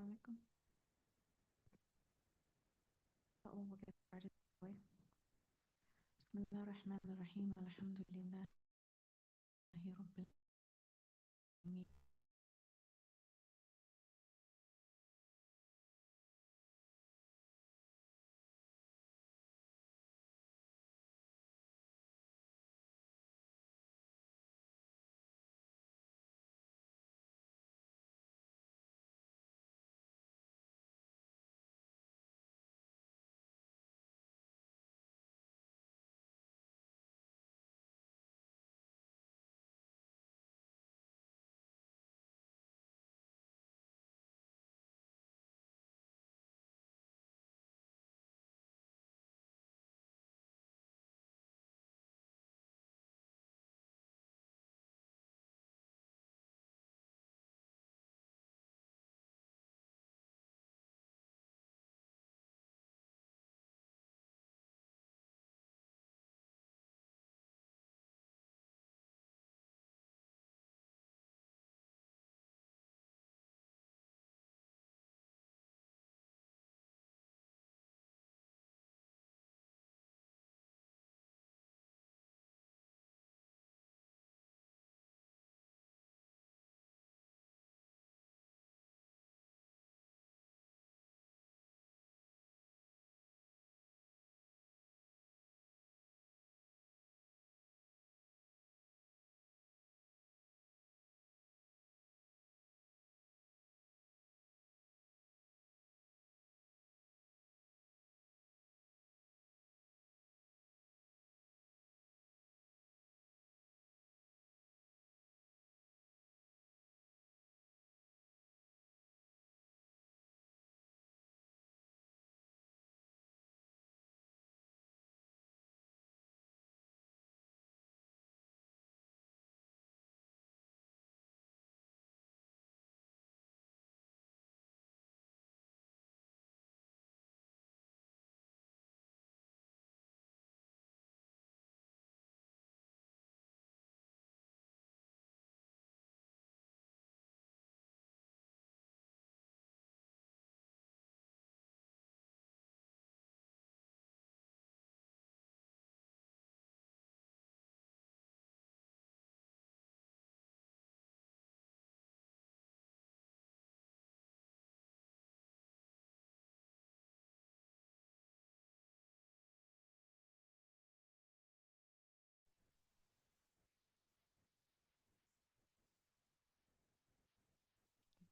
Assalamualaikum. We'll get started. Bismillahirrahmanirrahim. Alhamdulillah. Rabbil alamin.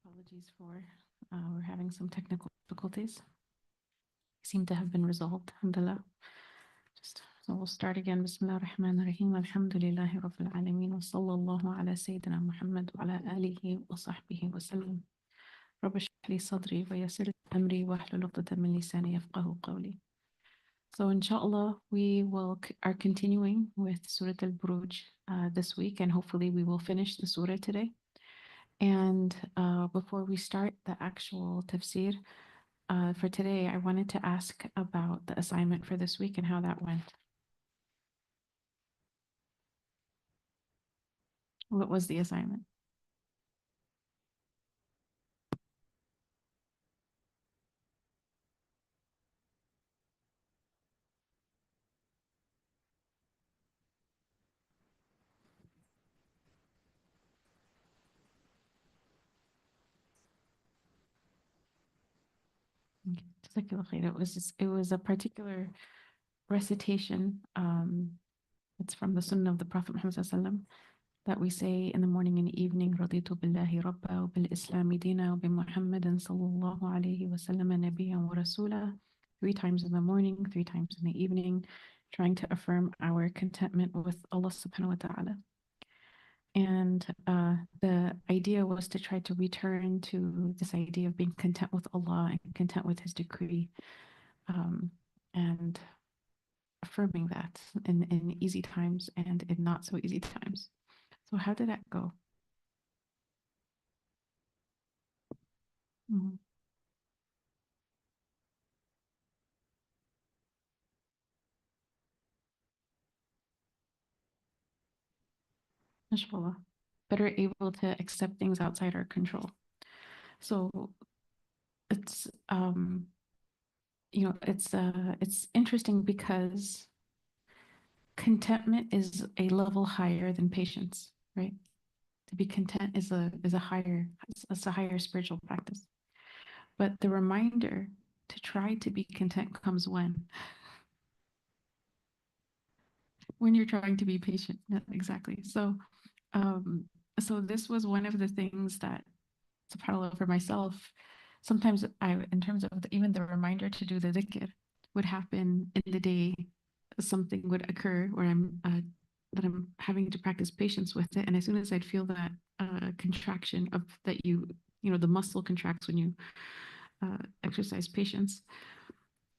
Apologies for we're having some technical difficulties. Seem to have been resolved. Alhamdulillah. So we'll start again. Bismillahirrahmanirrahim. Alhamdulillahi Rabbil Alameen. Wa sallallahu ala Sayyidina Muhammad wa ala alihi wa sahbihi wa sallam. Rabbi shrah li sadri wa yassir li amri wa hlul 'uqdatan min lisani yafqahu qawli. So inshallah, we are continuing with Surah al-Buruj this week, and hopefully we will finish the surah today. And before we start the actual tafsir for today, I wanted to ask about the assignment for this week and how that went. What was the assignment? Okay. Jazakallah khair. It was a particular recitation. It's from the Sunnah of the Prophet Muhammad Sallallahu Alaihi Wasallam that we say in the morning and evening. Raditu billahi rabba wa bil islami dina wa bi Muhammadin sallallahu alaihi wasallam nabiyyan wa rasula. 3 times in the morning, 3 times in the evening, trying to affirm our contentment with Allah subhanahu wa ta'ala. And the idea was to try to return to this idea of being content with Allah and content with His decree, and affirming that in easy times and in not so easy times. So how did that go? Mhm. Mashallah. Better able to accept things outside our control. So it's it's interesting because contentment is a level higher than patience, right? To be content is a higher it's a higher spiritual practice. But the reminder to try to be content comes when you're trying to be patient. Yeah, exactly. Um, so this was one of the things that, subhanAllah, for myself, sometimes in terms of even the reminder to do the dhikr, would happen in the day. Something would occur where that I'm having to practice patience with it, and as soon as I'd feel that contraction of that the muscle contracts when you exercise patience,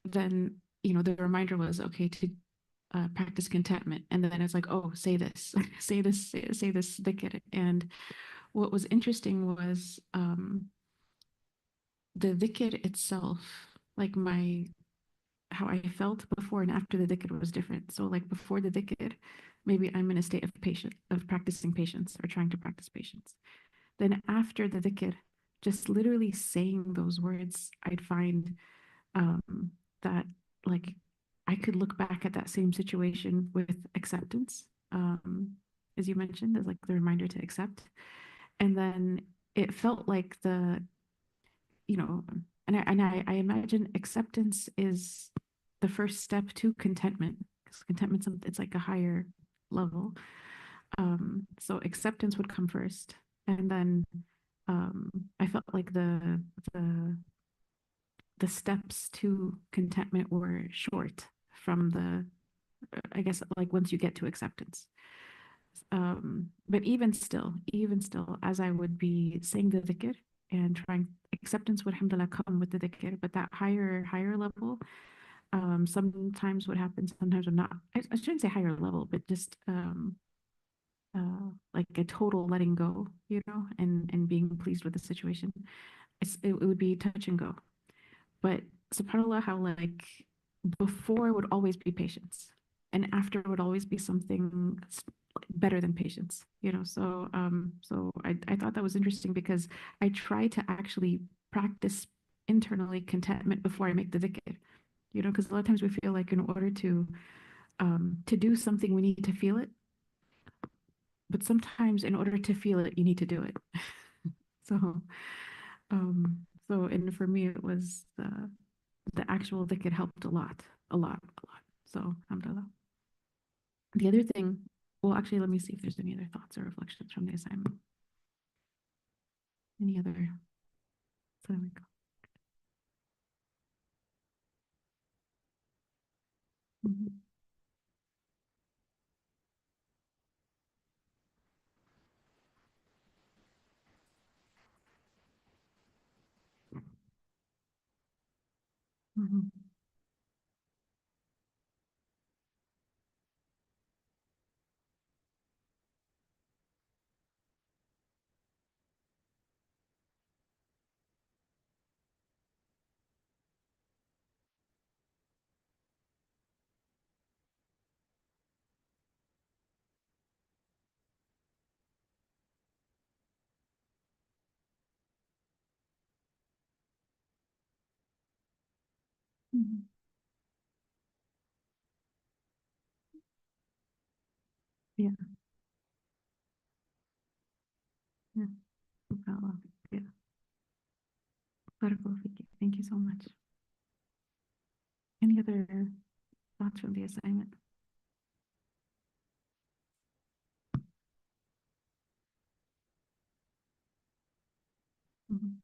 then the reminder was okay to practice contentment, and then it's like, oh, say this, say this dhikr. And what was interesting was the dhikr itself, like my how I felt before and after the dhikr was different. So like before the dhikr, maybe I'm in a state of patience, of practicing patience or trying to practice patience. Then after the dhikr, just literally saying those words, I'd find that like I could look back at that same situation with acceptance, as you mentioned, as like the reminder to accept. And then it felt like you know, I imagine acceptance is the first step to contentment, because contentment, it's like a higher level. So acceptance would come first, and then I felt like the the steps to contentment were short from I guess, like once you get to acceptance. But even still, as I would be saying the dhikr and trying, acceptance would, alhamdulillah, come with the dhikr, but that higher level, sometimes what happens, sometimes would not. I shouldn't say higher level, but just like a total letting go, and being pleased with the situation. It would be touch and go. But subhanAllah, how like before would always be patience, and after would always be something better than patience. So I thought that was interesting because I try to actually practice internally contentment before I make the dhikr. Because a lot of times we feel like in order to do something we need to feel it, but sometimes in order to feel it you need to do it. So and for me it was the actual dhikr helped a lot, a lot, a lot. So alhamdulillah. The other thing, well, actually, let me see if there's any other thoughts or reflections from the assignment. Any other? So there we go. Mhm. Mhm. Mhm. Yeah, yeah. Subhanallah. Yeah. Barakallahu fiki. Thank you so much. Any other thoughts from the assignment? Mhm.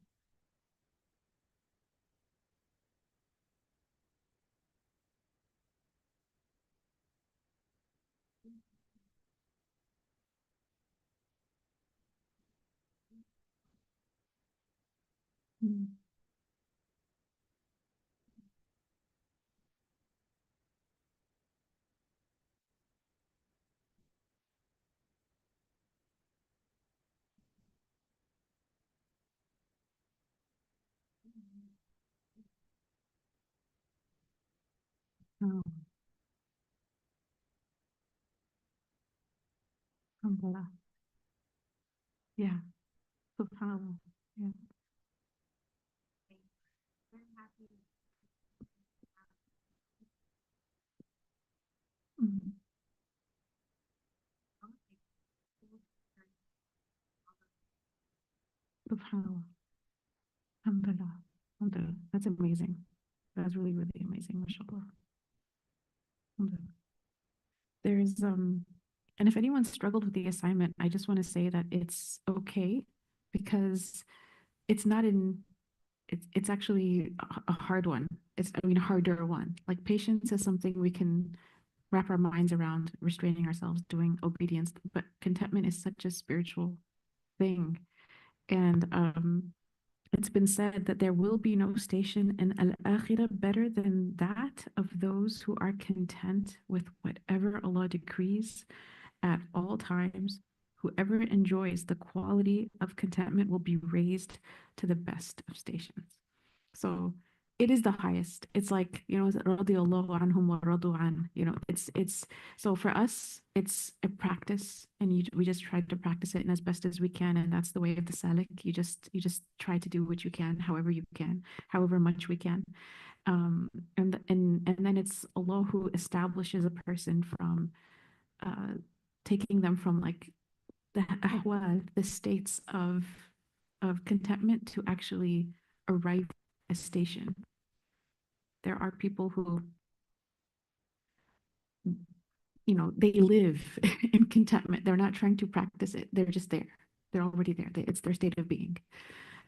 Mhm. Oh, alhamdulillah. Yeah. Subhanallah. Yeah. SubhanAllah. Alhamdulillah. Alhamdulillah. That's amazing. That's really, really amazing, mashallah. Alhamdulillah. There's and if anyone struggled with the assignment, I just want to say that it's okay because it's not in it's actually a hard one. I mean, a harder one. Like patience is something we can wrap our minds around, restraining ourselves, doing obedience. But contentment is such a spiritual thing. And it's been said that there will be no station in al-akhirah better than that of those who are content with whatever Allah decrees at all times. Whoever enjoys the quality of contentment will be raised to the best of stations. So it is the highest. It's like, radiyallahu anhum wa radu an. It's so for us, it's a practice, and we just try to practice it and as best as we can, and that's the way of the salik. You just try to do what you can, however you can, however much we can. And then it's Allah who establishes a person from uh taking them from like the ahwal, the states of contentment to actually arrive at a station. There are people who, they live in contentment. They're not trying to practice it. They're just there. They're already there. It's their state of being.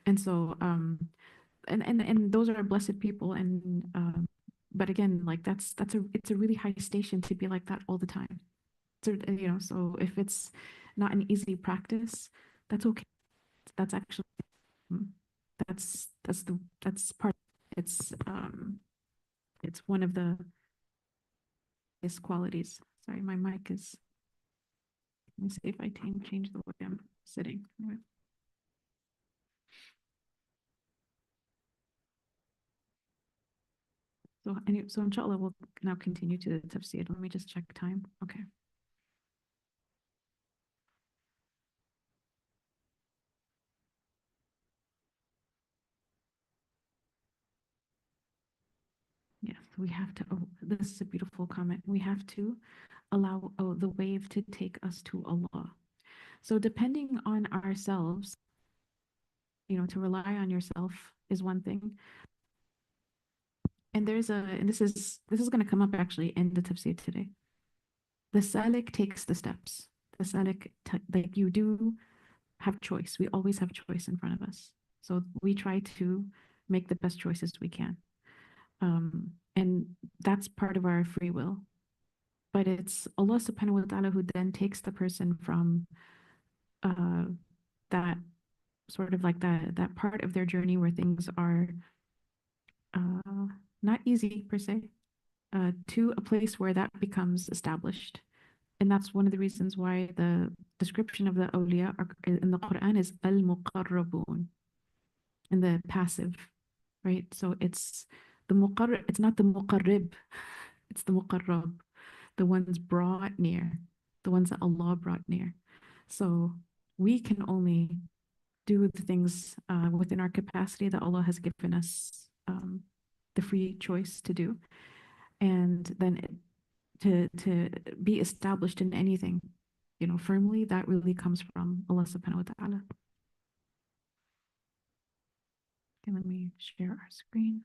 And so, and those are blessed people. And but again, like it's a really high station to be like that all the time. So, so if it's not an easy practice, that's okay. That's actually that's part. It's one of the highest qualities. Sorry, my mic is. Let me see if I change the way I'm sitting. Anyway. So inshallah, we'll now continue to the tafsir. Let me just check time. Okay. Yes, we have to. Oh, this is a beautiful comment. We have to allow the wave to take us to Allah. So depending on ourselves, to rely on yourself is one thing. And this is going to come up actually in the tafsir today. The salik takes the steps. The salik, like you do have choice. We always have choice in front of us. So we try to make the best choices we can. And that's part of our free will. But it's Allah subhanahu wa ta'ala who then takes the person from that sort of like that part of their journey where things are not easy per se, to a place where that becomes established. And that's one of the reasons why the description of the awliya in the Quran is al-muqarrabun, in the passive, right? So it's it's not the muqarrib, it's the muqarrab, the ones brought near, the ones that Allah brought near. So we can only do the things within our capacity that Allah has given us the free choice to do. And then to be established in anything, firmly, that really comes from Allah subhanahu wa ta'ala. Okay, let me share our screen.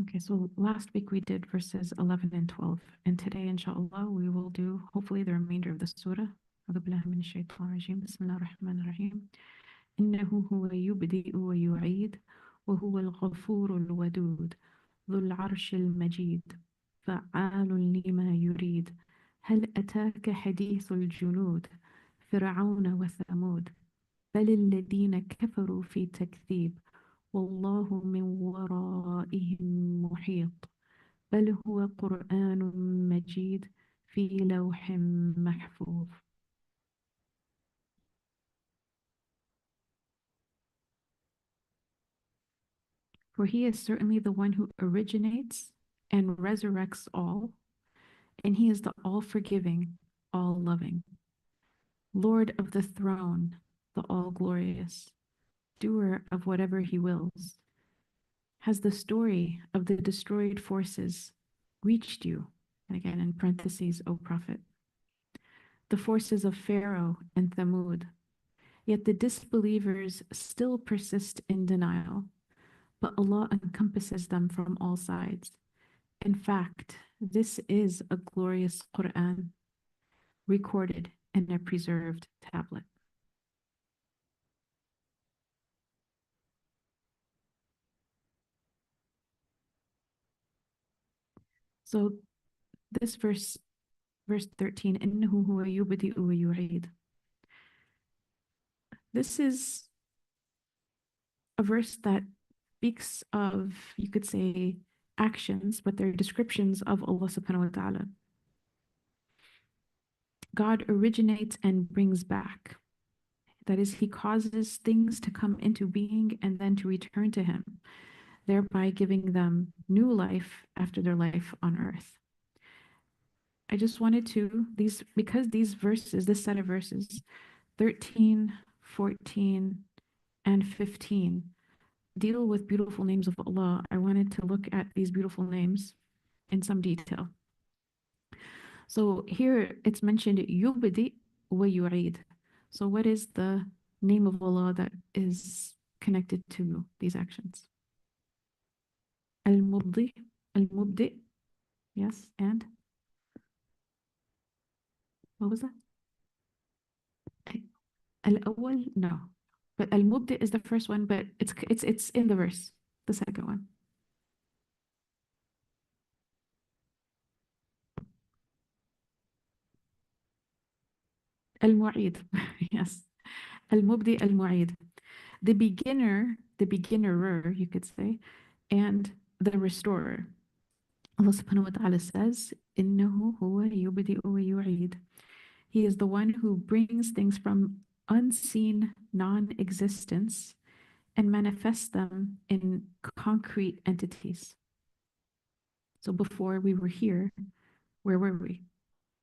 Okay, so last week we did verses 11 and 12, and today, inshallah, we will do hopefully the remainder of the surah. أعوذ بالله من الشيطان الرجيم بسم الله الرحمن الرحيم إنه هو يبدئ ويعيد وهو الغفور الودود ذو العرش المجيد فعال لما يريد هل أتاك حديث الجنود فرعون وثمود بل الذين كفروا في تكذيب والله من ورائهم محيط بل هو قرآن مجيد في لوح محفوظ. For he is certainly the one who originates and resurrects all, and he is the all-forgiving, all-loving. Lord of the throne, the all-glorious, doer of whatever he wills. Has the story of the destroyed forces reached you? And again, in parentheses, O Prophet. The forces of Pharaoh and Thamud. Yet the disbelievers still persist in denial, but Allah encompasses them from all sides. In fact, this is a glorious Qur'an, recorded in a preserved tablet. So this verse 13, إِنَّهُ هُوَ يُبْدِئُ وَيُعِيدُ. This is a verse that speaks of, you could say, actions, but they're descriptions of Allah subhanahu wa ta'ala. God originates and brings back. That is, he causes things to come into being and then to return to him, thereby giving them new life after their life on earth. I just wanted to, because these verses, this set of verses, 13, 14, and 15, deal with beautiful names of Allah, I wanted to look at these beautiful names in some detail. So here it's mentioned yubdi wa yu'id. So what is the name of Allah that is connected to these actions? Al-Mubdi, Al-Mubdi, yes, and what was that? Al-Awwal, no. But Al-Mubdi is the first one, but it's in the verse, the second one. Al-Mu'id, yes. Al-Mubdi, Al-Mu'id. The beginner, the beginnerer, you could say, and the restorer. Allah subhanahu wa ta'ala says, إِنَّهُ هُوَ يُبْدِئُ وَيُعِيدُ. He is the one who brings things from unseen non-existence and manifests them in concrete entities. So before we were here, where were we?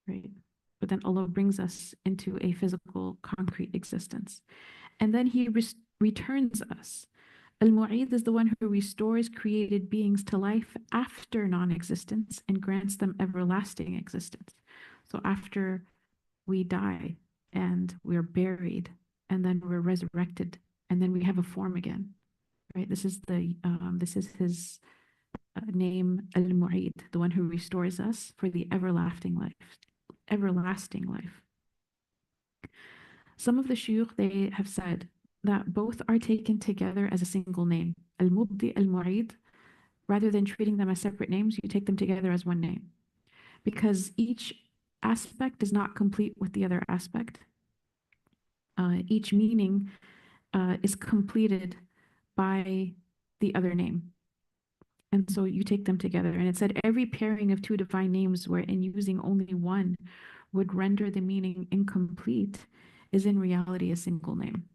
Right? But then Allah brings us into a physical, concrete existence. And then he returns us. Al-Mu'id is the one who restores created beings to life after non-existence and grants them everlasting existence. So after we die and we're buried and then we're resurrected and then we have a form again, right? This is his name, Al-Mu'id, the one who restores us for the everlasting life. Everlasting life. Some of the shuyukh, they have said that both are taken together as a single name. Al-Mubdi, Al-Mu'id, rather than treating them as separate names, you take them together as one name. Because each aspect is not complete with the other aspect. Each meaning is completed by the other name. And so you take them together. And it said every pairing of two divine names wherein using only one would render the meaning incomplete is in reality a single name.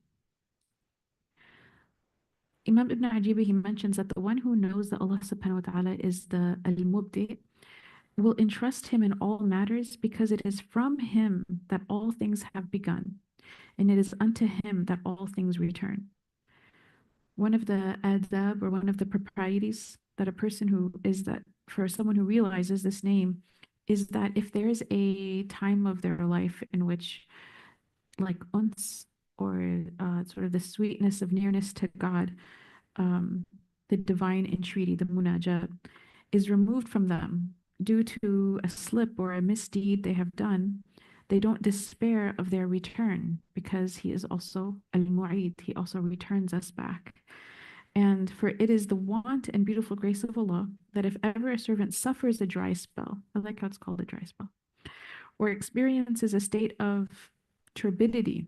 Imam Ibn Ajibi, he mentions that the one who knows that Allah subhanahu wa ta'ala is the Al-Mubdi will entrust him in all matters because it is from him that all things have begun, and it is unto him that all things return. One of the adab, or one of the proprieties that a person who is that, for someone who realizes this name, is that if there is a time of their life in which like uns, or sort of the sweetness of nearness to God, the divine entreaty, the munajat, is removed from them due to a slip or a misdeed they have done, they don't despair of their return because he is also al-Mu'id, he also returns us back. And for it is the want and beautiful grace of Allah that if ever a servant suffers a dry spell, I like how it's called a dry spell, or experiences a state of turbidity,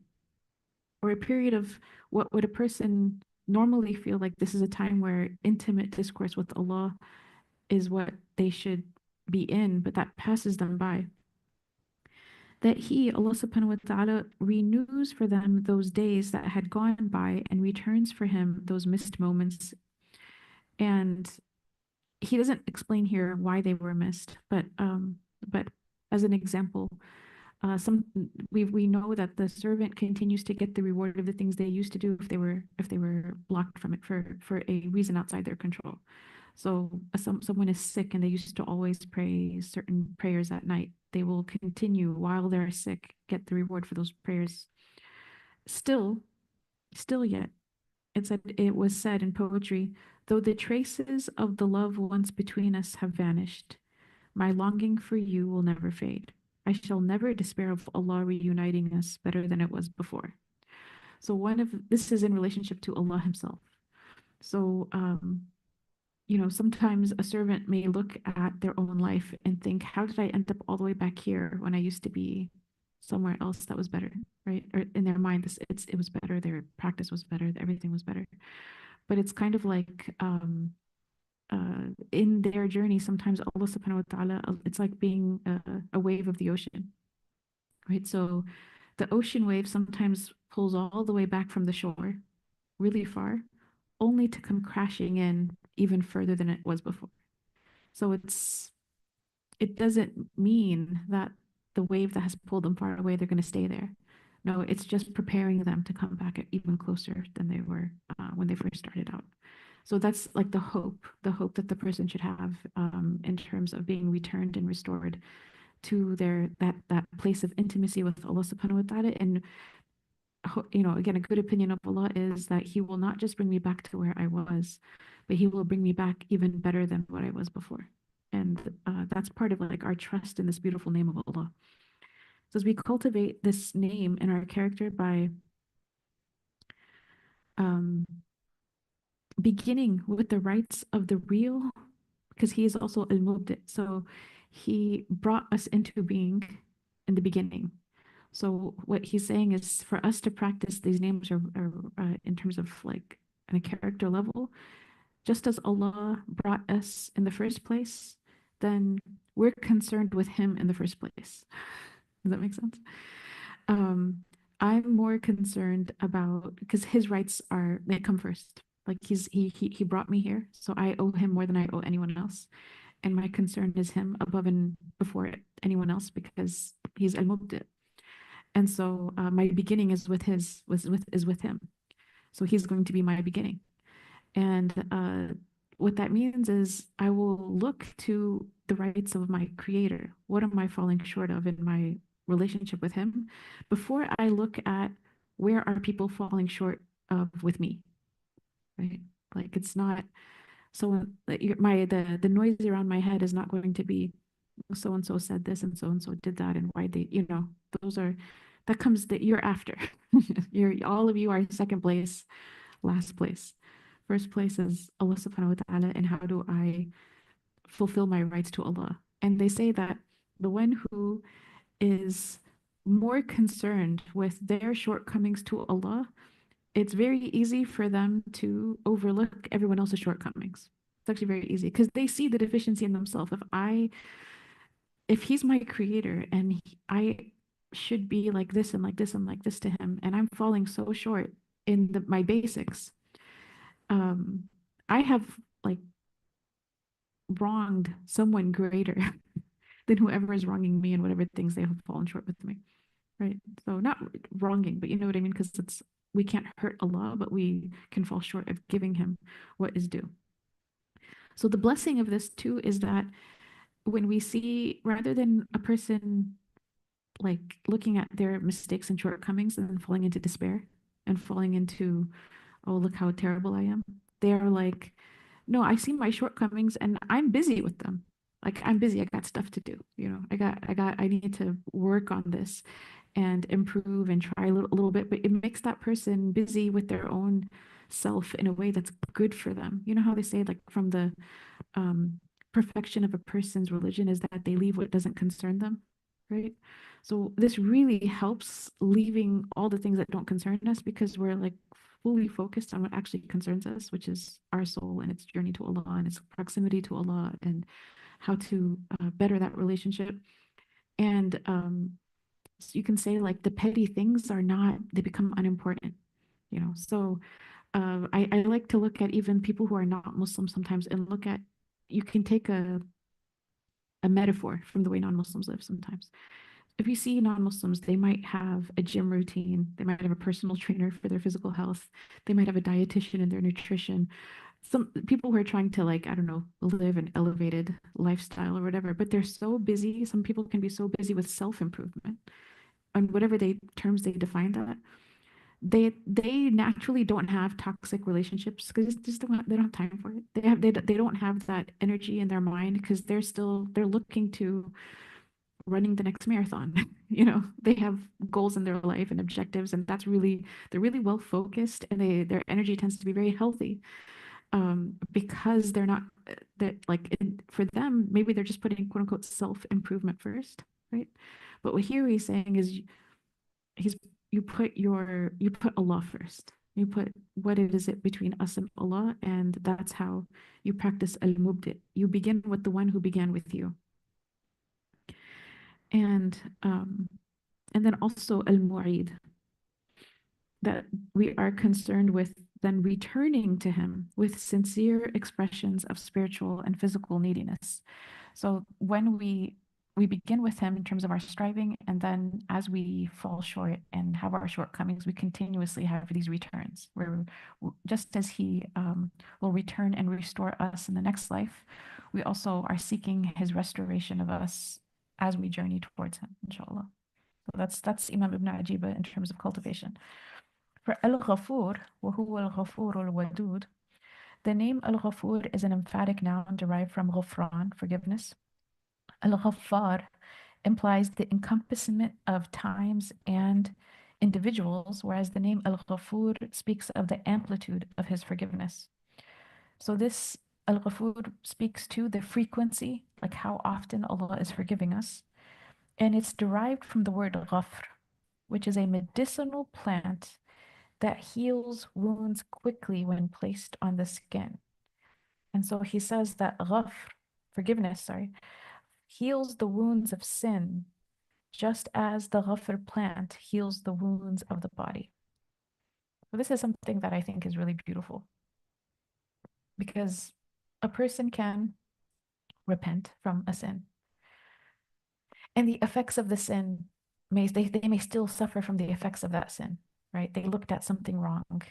or a period of what would a person normally feel like this is a time where intimate discourse with Allah is what they should be in, but that passes them by. That he, Allah subhanahu wa ta'ala, renews for them those days that had gone by and returns for him those missed moments. And he doesn't explain here why they were missed, but as an example, some we know that the servant continues to get the reward of the things they used to do if they were blocked from it for a reason outside their control. So someone is sick and they used to always pray certain prayers at night. They will continue while they're sick, get the reward for those prayers. Still, still yet, it was said in poetry, though the traces of the love once between us have vanished, my longing for you will never fade. I shall never despair of Allah reuniting us better than it was before. So this is in relationship to Allah Himself. So sometimes a servant may look at their own life and think, how did I end up all the way back here when I used to be somewhere else that was better, right? Or in their mind, it was better, their practice was better, everything was better. But it's kind of like in their journey, sometimes Allah subhanahu wa ta'ala, it's like being a wave of the ocean, right? So the ocean wave sometimes pulls all the way back from the shore, really far, only to come crashing in even further than it was before. So it doesn't mean that the wave that has pulled them far away, they're going to stay there. No, it's just preparing them to come back even closer than they were when they first started out. So that's like the hope that the person should have in terms of being returned and restored to that place of intimacy with Allah subhanahu wa ta'ala. And again, a good opinion of Allah is that He will not just bring me back to where I was, but He will bring me back even better than what I was before. And that's part of like our trust in this beautiful name of Allah. So as we cultivate this name in our character by beginning with the rights of the real, because He is also al-Mubdi. So He brought us into being in the beginning. So what He's saying is for us to practice these names are in terms of like on a character level, just as Allah brought us in the first place, then we're concerned with Him in the first place. Does that make sense? I'm more concerned about because His rights they come first. Like he brought me here, so I owe Him more than I owe anyone else. And my concern is Him above and before anyone else because He's al-Mubdi. And so my beginning is with Him. So He's going to be my beginning. And what that means is I will look to the rights of my Creator. What am I falling short of in my relationship with Him before I look at where are people falling short of with me, right? Like it's not so the noise around my head is not going to be so and so said this and so did that and why they that comes that you're after. All of you are second place, last place. First place is Allah subhanahu wa ta'ala, and how do I fulfill my rights to Allah? And they say that the one who is more concerned with their shortcomings to Allah, it's very easy for them to overlook everyone else's shortcomings. It's actually very easy because they see the deficiency in themselves. If He's my Creator and I should be like this and like this and like this to Him, and I'm falling so short in my basics, I have like wronged someone greater than whoever is wronging me and whatever things they have fallen short with me, right? So not wronging, but you know what I mean? Because we can't hurt Allah, but we can fall short of giving Him what is due. So the blessing of this too is that when we see, rather than a person like looking at their mistakes and shortcomings and then falling into despair and falling into, oh, look how terrible I am. They are like, no, I see my shortcomings and I'm busy with them. Like I'm busy. I got stuff to do. I need to work on this and improve and try a little bit, but it makes that person busy with their own self in a way that's good for them. You know how they say like from the perfection of a person's religion is that they leave what doesn't concern them, right? So this really helps leaving all the things that don't concern us because we're like fully focused on what actually concerns us, which is our soul and its journey to Allah and its proximity to Allah and how to better that relationship. And so you can say like the petty things they become unimportant, So I like to look at even people who are not Muslim sometimes and you can take a metaphor from the way non-Muslims live sometimes. if you see non-Muslims, they might have a gym routine, they might have a personal trainer for their physical health, they might have a dietitian in their nutrition. Some people who are trying to, like, I don't know, live an elevated lifestyle or whatever, but they're so busy. Some people can be so busy with self-improvement and whatever they terms they define that. They naturally don't have toxic relationships because they don't have time for it. They don't have that energy in their mind because they're looking to running the next marathon. They have goals in their life and objectives, and they're really well focused, and their energy tends to be very healthy. Because they're not that like for them, maybe they're just putting quote unquote self-improvement first, right? But what here he's saying is he's you put Allah first. You put what it is it between us and Allah, and that's how you practice al-mubdi. You begin with the one who began with you. And um, and then also al-mu'id, that we are concerned with then returning to him with sincere expressions of spiritual and physical neediness. So when we begin with him in terms of our striving, and then as we fall short and have our shortcomings, we continuously have these returns where just as he will return and restore us in the next life, we also are seeking his restoration of us as we journey towards him, inshallah. So that's Imam Ibn Ajiba in terms of cultivation. For Al-Ghafur, وهو الغفور الودود, the name Al-Ghafur is an emphatic noun derived from Ghufran, forgiveness. Al-Ghaffar implies the encompassment of times and individuals, whereas the name Al-Ghafur speaks of the amplitude of his forgiveness. So this Al-Ghafur speaks to the frequency, like how often Allah is forgiving us. And it's derived from the word ghafr, which is a medicinal plant that heals wounds quickly when placed on the skin. And so he says that ghafr, forgiveness, heals the wounds of sin, just as the ghafr plant heals the wounds of the body. So this is something that I think is really beautiful, because a person can repent from a sin, and the effects of the sin they may still suffer from the effects of that sin, right? They looked at something wrong,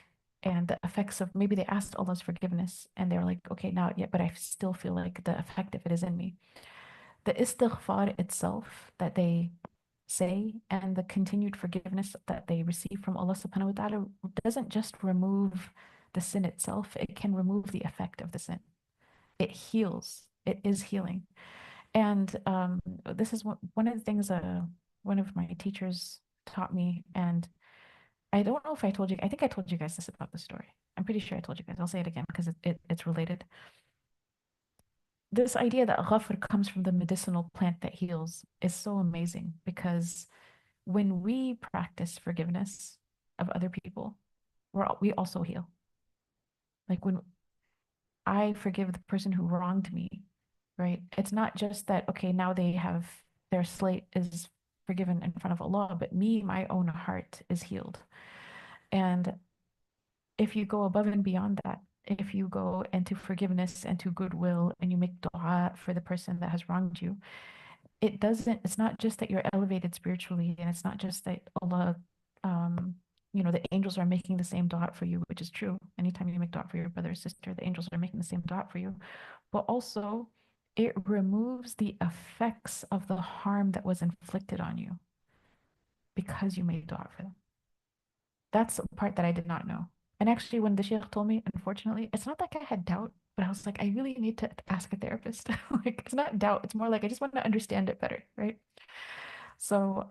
and the effects of, maybe they asked Allah's forgiveness and they're like, okay, now, yeah, but I still feel like the effect of it is in me. The istighfar itself that they say and the continued forgiveness that they receive from Allah subhanahu wa ta'ala doesn't just remove the sin itself, it can remove the effect of the sin. It heals, it is healing. And this is one of the things one of my teachers taught me. And I don't know if I told you, I think I told you guys this about the story. I'm pretty sure I told you guys. I'll say it again because it's related. This idea that ghafr comes from the medicinal plant that heals is so amazing, because when we practice forgiveness of other people, we also heal. Like when I forgive the person who wronged me, right? It's not just that, okay, now their slate is forgiven in front of Allah, but my own heart is healed. And if you go above and beyond that, if you go into forgiveness and to goodwill and you make dua for the person that has wronged you, it's not just that you're elevated spiritually, and it's not just that Allah, the angels are making the same dua for you, which is true. Anytime you make dua for your brother or sister, the angels are making the same dua for you. But also, it removes the effects of the harm that was inflicted on you because you made dua for them. That's a part that I did not know. And actually, when the Shaykh told me, unfortunately, it's not like I had doubt, but I was like, I really need to ask a therapist. Like, it's not doubt, it's more like I just want to understand it better, right? So,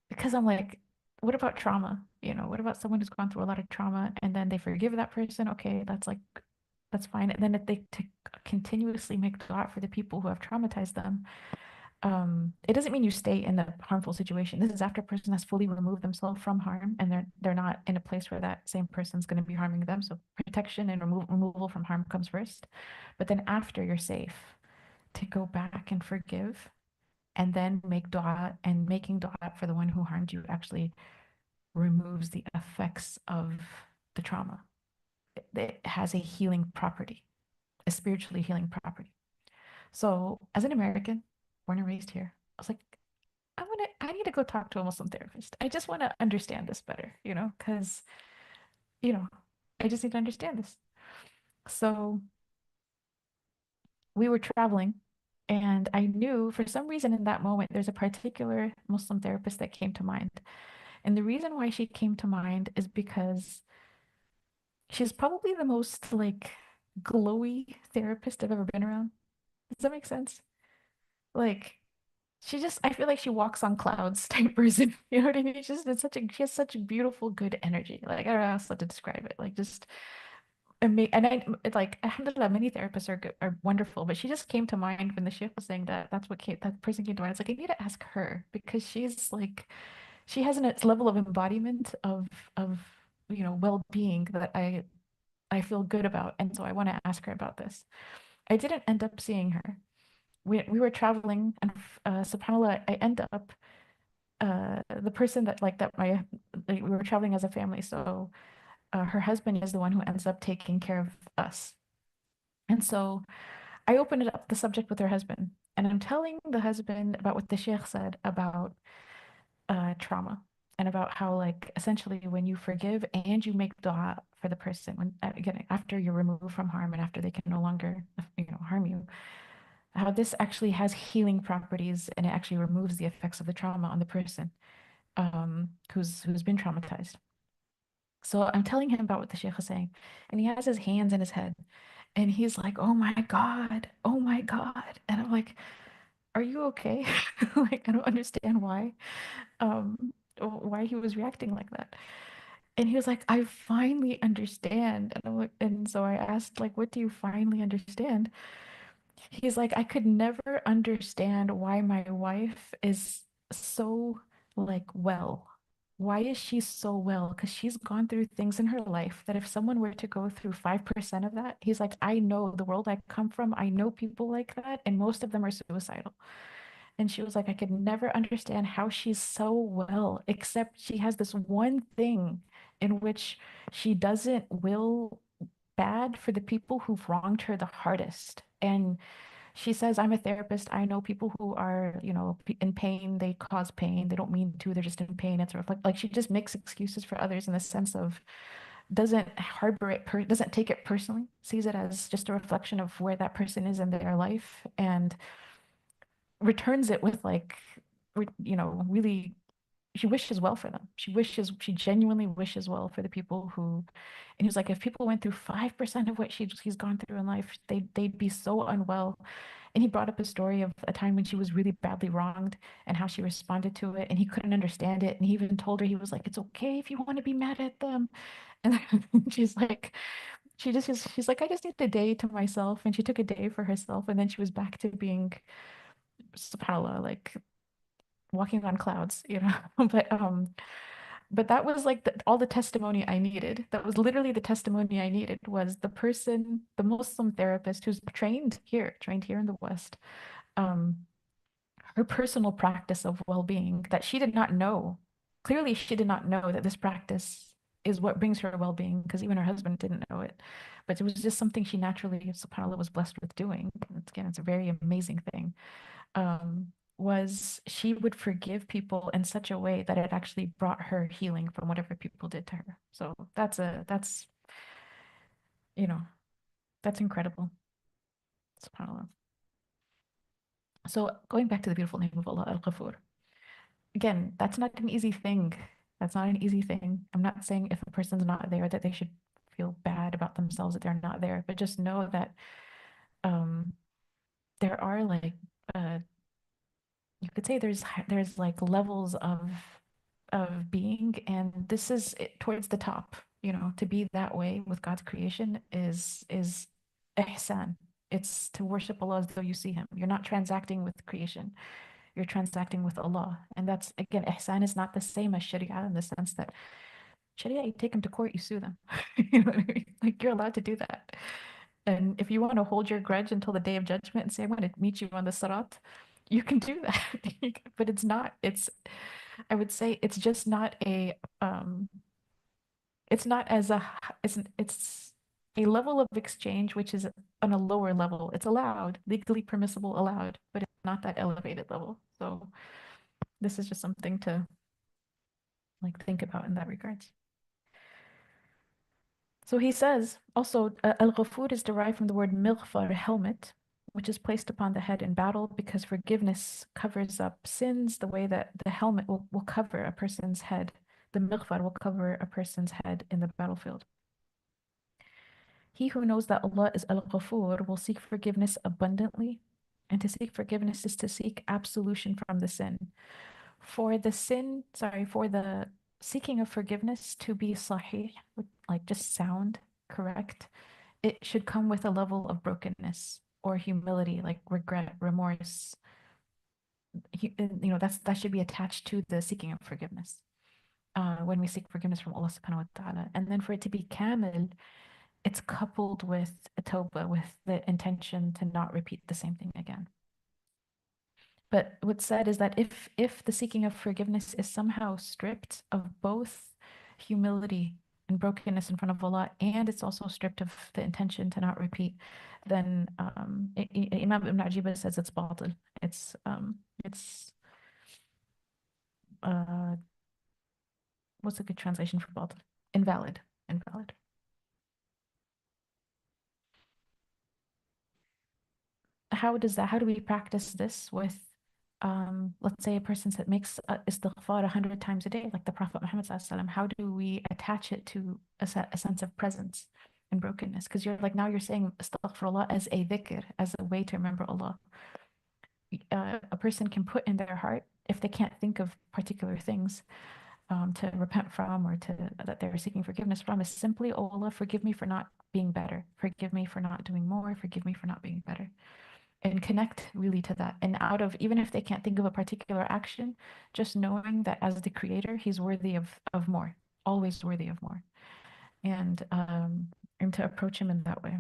because I'm like, what about trauma? What about someone who's gone through a lot of trauma and then they forgive that person? Okay, that's fine. And then if they continuously make dua for the people who have traumatized them, it doesn't mean you stay in the harmful situation. This is after a person has fully removed themselves from harm, and they're not in a place where that same person's going to be harming them. So protection and removal from harm comes first. But then after you're safe, to go back and forgive, and then make dua, and making dua for the one who harmed you actually removes the effects of the trauma. It has a healing property, a spiritually healing property. So as an American, born and raised here, was like, I need to go talk to a Muslim therapist. I just want to understand this better, because, you know, I just need to understand this. So we were traveling, and I knew for some reason in that moment, there's a particular Muslim therapist that came to mind. And the reason why she came to mind is because she's probably the most like glowy therapist I've ever been around. Does that make sense? Like, I feel like she walks on clouds type person. You know what I mean? She has such beautiful, good energy. Like, I don't know how else to describe it. Like, just and it's like, alhamdulillah, many therapists are good, are wonderful, but she just came to mind when the Sheikh was saying that. That person came to mind. It's like, I need to ask her because she's like, she has a level of embodiment of, well-being that I feel good about. And so I want to ask her about this. I didn't end up seeing her. We were traveling, and subhanAllah, I end up the person that like that my like, we were traveling as a family, so her husband is the one who ends up taking care of us. And so I opened it up the subject with her husband, and I'm telling the husband about what the sheikh said about trauma and about how like essentially when you forgive and you make dua for the person when again after you're removed from harm and after they can no longer harm you, how this actually has healing properties and it actually removes the effects of the trauma on the person who's been traumatized. So I'm telling him about what the sheikh is saying, and he has his hands in his head, and he's like, "Oh my God, oh my God," and I'm like, "Are you okay?" Like I don't understand why he was reacting like that. And he was like, "I finally understand," and I'm like, and so I asked, like, "What do you finally understand?" He's like, I could never understand why my wife is so like well. Why is she so well? Because she's gone through things in her life that if someone were to go through 5% of that, he's like, I know the world I come from, I know people like that, and most of them are suicidal. And she was like, I could never understand how she's so well, except she has this one thing in which she doesn't will bad for the people who've wronged her the hardest. And she says, I'm a therapist. I know people who are, in pain. They cause pain. They don't mean to. They're just in pain. It's like she just makes excuses for others in the sense of doesn't harbor it, doesn't take it personally, sees it as just a reflection of where that person is in their life and returns it with like, really she wishes well for them. She genuinely wishes well for the people who, and he was like, if people went through 5% of what he's gone through in life, they'd be so unwell. And he brought up a story of a time when she was really badly wronged and how she responded to it, and he couldn't understand it. And he even told her, he was like, it's okay if you want to be mad at them. And she's like, she's like, I just need a day to myself. And she took a day for herself, and then she was back to being, subhanAllah, like walking on clouds. But that was like all the testimony I needed. That was literally the testimony I needed was the Muslim therapist who's trained here in the West. Um, her personal practice of well-being that she did not know. Clearly, she did not know that this practice is what brings her well-being because even her husband didn't know it. But it was just something she naturally, subhanAllah, was blessed with doing. Again, it's a very amazing thing. Was she would forgive people in such a way that it actually brought her healing from whatever people did to her. So you know, that's incredible. SubhanAllah. So going back to the beautiful name of Allah, Al-Ghafur. Again, that's not an easy thing. That's not an easy thing. I'm not saying if a person's not there that they should feel bad about themselves that they're not there, but just know that um there are like uh you could say there's like levels of being, and this is it, towards the top. To be that way with God's creation is ihsan. It's to worship Allah as though you see him. You're not transacting with creation. You're transacting with Allah. And that's again, ihsan is not the same as sharia in the sense that sharia, you take them to court, you sue them. You know what I mean? Like you're allowed to do that. And if you want to hold your grudge until the day of judgment and say, I'm going to meet you on the sirat, you can do that. But I would say it's just not it's not as a, it's a level of exchange which is on a lower level. It's allowed, legally permissible, allowed, but it's not that elevated level. So this is just something to like think about in that regards. So he says also, al-ghafur is derived from the word mighfar, helmet, which is placed upon the head in battle because forgiveness covers up sins the way that the helmet will cover a person's head. The mighfar will cover a person's head in the battlefield. He who knows that Allah is al-ghafur will seek forgiveness abundantly, and to seek forgiveness is to seek absolution from the sin. For the sin, sorry, for the seeking of forgiveness to be sahih, like just sound, correct, it should come with a level of brokenness or humility, like regret, remorse. That should be attached to the seeking of forgiveness. When we seek forgiveness from Allah subhanahu wa ta'ala. And then for it to be kamil, it's coupled with a tawbah, with the intention to not repeat the same thing again. But what's said is that if the seeking of forgiveness is somehow stripped of both humility and brokenness in front of Allah, and it's also stripped of the intention to not repeat, then Imam Ibn Ajibah says it's batil. It's uh, what's a good translation for batil? Invalid. Invalid. How do we practice this with, let's say a person that makes istighfar 100 times a day, like the Prophet Muhammad SAW, how do we attach it to a sense of presence and brokenness? Because you're like, now you're saying astaghfirullah as a dhikr, as a way to remember Allah. A person can put in their heart, if they can't think of particular things to repent from or to that they're seeking forgiveness from, is simply, oh Allah, forgive me for not being better. Forgive me for not doing more. Forgive me for not being better. And connect really to that. And out of, even if they can't think of a particular action, just knowing that as the creator, he's worthy of more, always worthy of more. And to approach him in that way.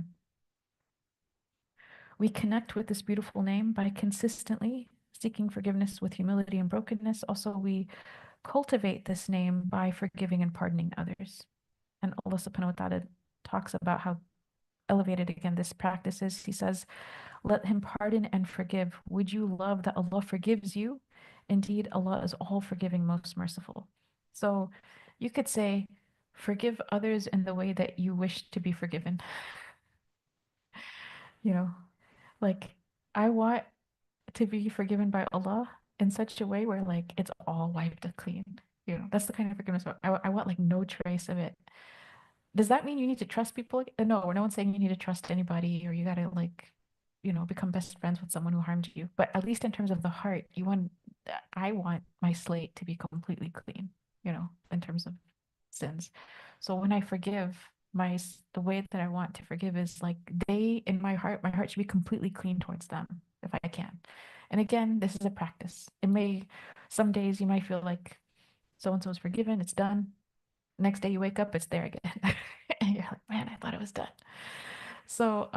We connect with this beautiful name by consistently seeking forgiveness with humility and brokenness. Also, we cultivate this name by forgiving and pardoning others. And Allah subhanahu wa ta'ala talks about how elevated again this practice is. He says, let him pardon and forgive. Would you love that Allah forgives you? Indeed, Allah is all forgiving, most merciful. So you could say, forgive others in the way that you wish to be forgiven. You know, like I want to be forgiven by Allah in such a way where like it's all wiped clean. That's the kind of forgiveness I want, like no trace of it. Does that mean you need to trust people? No, no one's saying you need to trust anybody or you gotta like, become best friends with someone who harmed you. But at least in terms of the heart, I want my slate to be completely clean, in terms of sins. So when I forgive, the way that I want to forgive is like in my heart should be completely clean towards them if I can. And again, this is a practice. Some days you might feel like so and so is forgiven, it's done. Next day you wake up, it's there again. And you're like, man, I thought it was done. So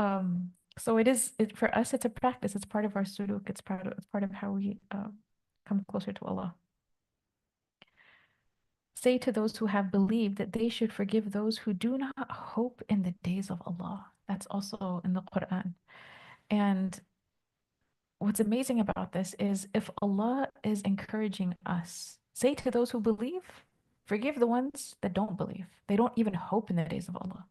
for us, it's a practice. It's part of our suluk. It's part of how we come closer to Allah. Say to those who have believed that they should forgive those who do not hope in the days of Allah. That's also in the Quran. And what's amazing about this is if Allah is encouraging us, say to those who believe, forgive the ones that don't believe. They don't even hope in the days of Allah.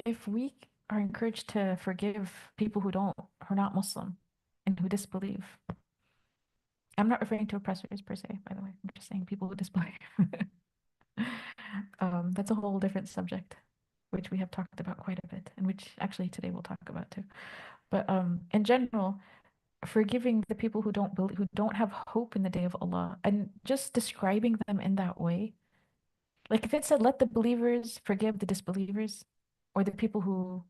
If we are encouraged to forgive people who are not Muslim and who disbelieve, I'm not referring to oppressors per se, by the way. I'm just saying people who disbelieve. That's a whole different subject, which we have talked about quite a bit, and which actually today we'll talk about too. But in general, forgiving the people who don't believe, who don't have hope in the day of Allah, and just describing them in that way. Like if it said, let the believers forgive the disbelievers, or the people who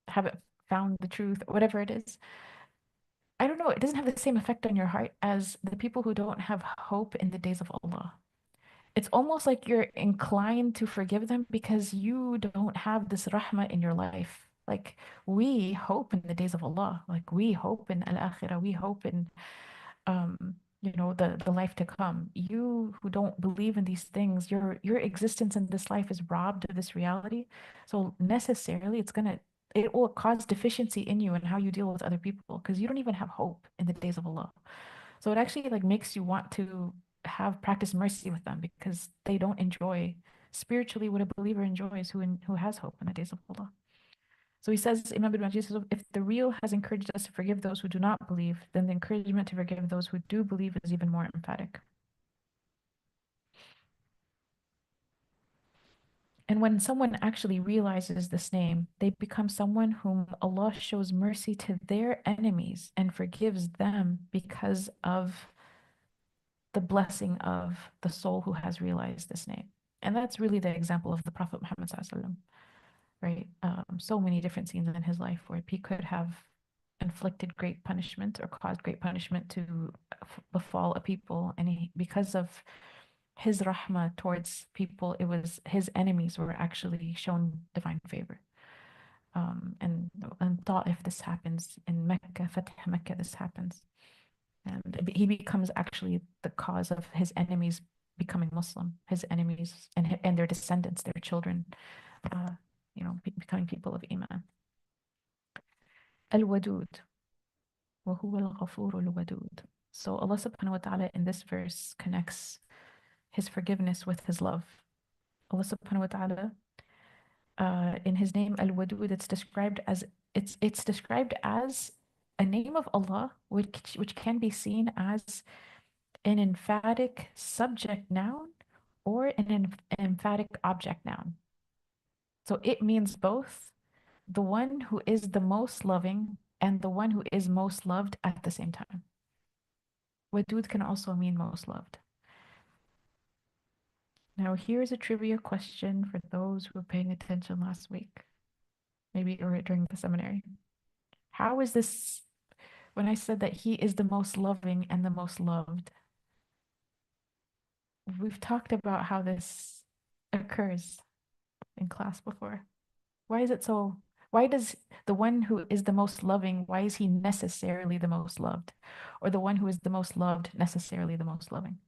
haven't found the truth, whatever it is. I don't know, it doesn't have the same effect on your heart as the people who don't have hope in the days of Allah. It's almost like you're inclined to forgive them because you don't have this rahmah in your life. Like we hope in the days of Allah. Like we hope in al-akhirah. We hope in the life to come. You who don't believe in these things, your existence in this life is robbed of this reality. So necessarily it will cause deficiency in you and how you deal with other people because you don't even have hope in the days of Allah. So it actually like makes you want to have practice mercy with them because they don't enjoy spiritually what a believer enjoys who has hope in the days of Allah. So he says, Imam ibn Majid says, if the real has encouraged us to forgive those who do not believe, then the encouragement to forgive those who do believe is even more emphatic. And when someone actually realizes this name, they become someone whom Allah shows mercy to their enemies and forgives them because of the blessing of the soul who has realized this name. And that's really the example of the Prophet Muhammad SAW, right? So many different scenes in his life where he could have inflicted great punishment or caused great punishment to befall a people. And because of his rahmah towards people, it was his enemies were actually shown divine favor. And Ta'if, this happens. In Mecca, Fatih Mecca, this happens. And he becomes actually the cause of his enemies becoming Muslim, his enemies and their descendants, their children, uh, becoming people of Iman. Al-Wadud, وَهُوَ الْغَفُورُ الْوَدُودُ. So Allah subhanahu wa ta'ala in this verse connects his forgiveness with his love. Allah subhanahu wa ta'ala in his name Al-Wadud, it's described as a name of Allah which can be seen as an emphatic subject noun or an emphatic object noun. So it means both the one who is the most loving and the one who is most loved at the same time. Wadud can also mean most loved. Now, here's a trivia question for those who were paying attention last week, maybe or during the seminary. How is this, when I said that he is the most loving and the most loved, we've talked about how this occurs in class before. Why is it so? Why does the one who is the most loving, why is he necessarily the most loved? Or the one who is the most loved necessarily the most loving?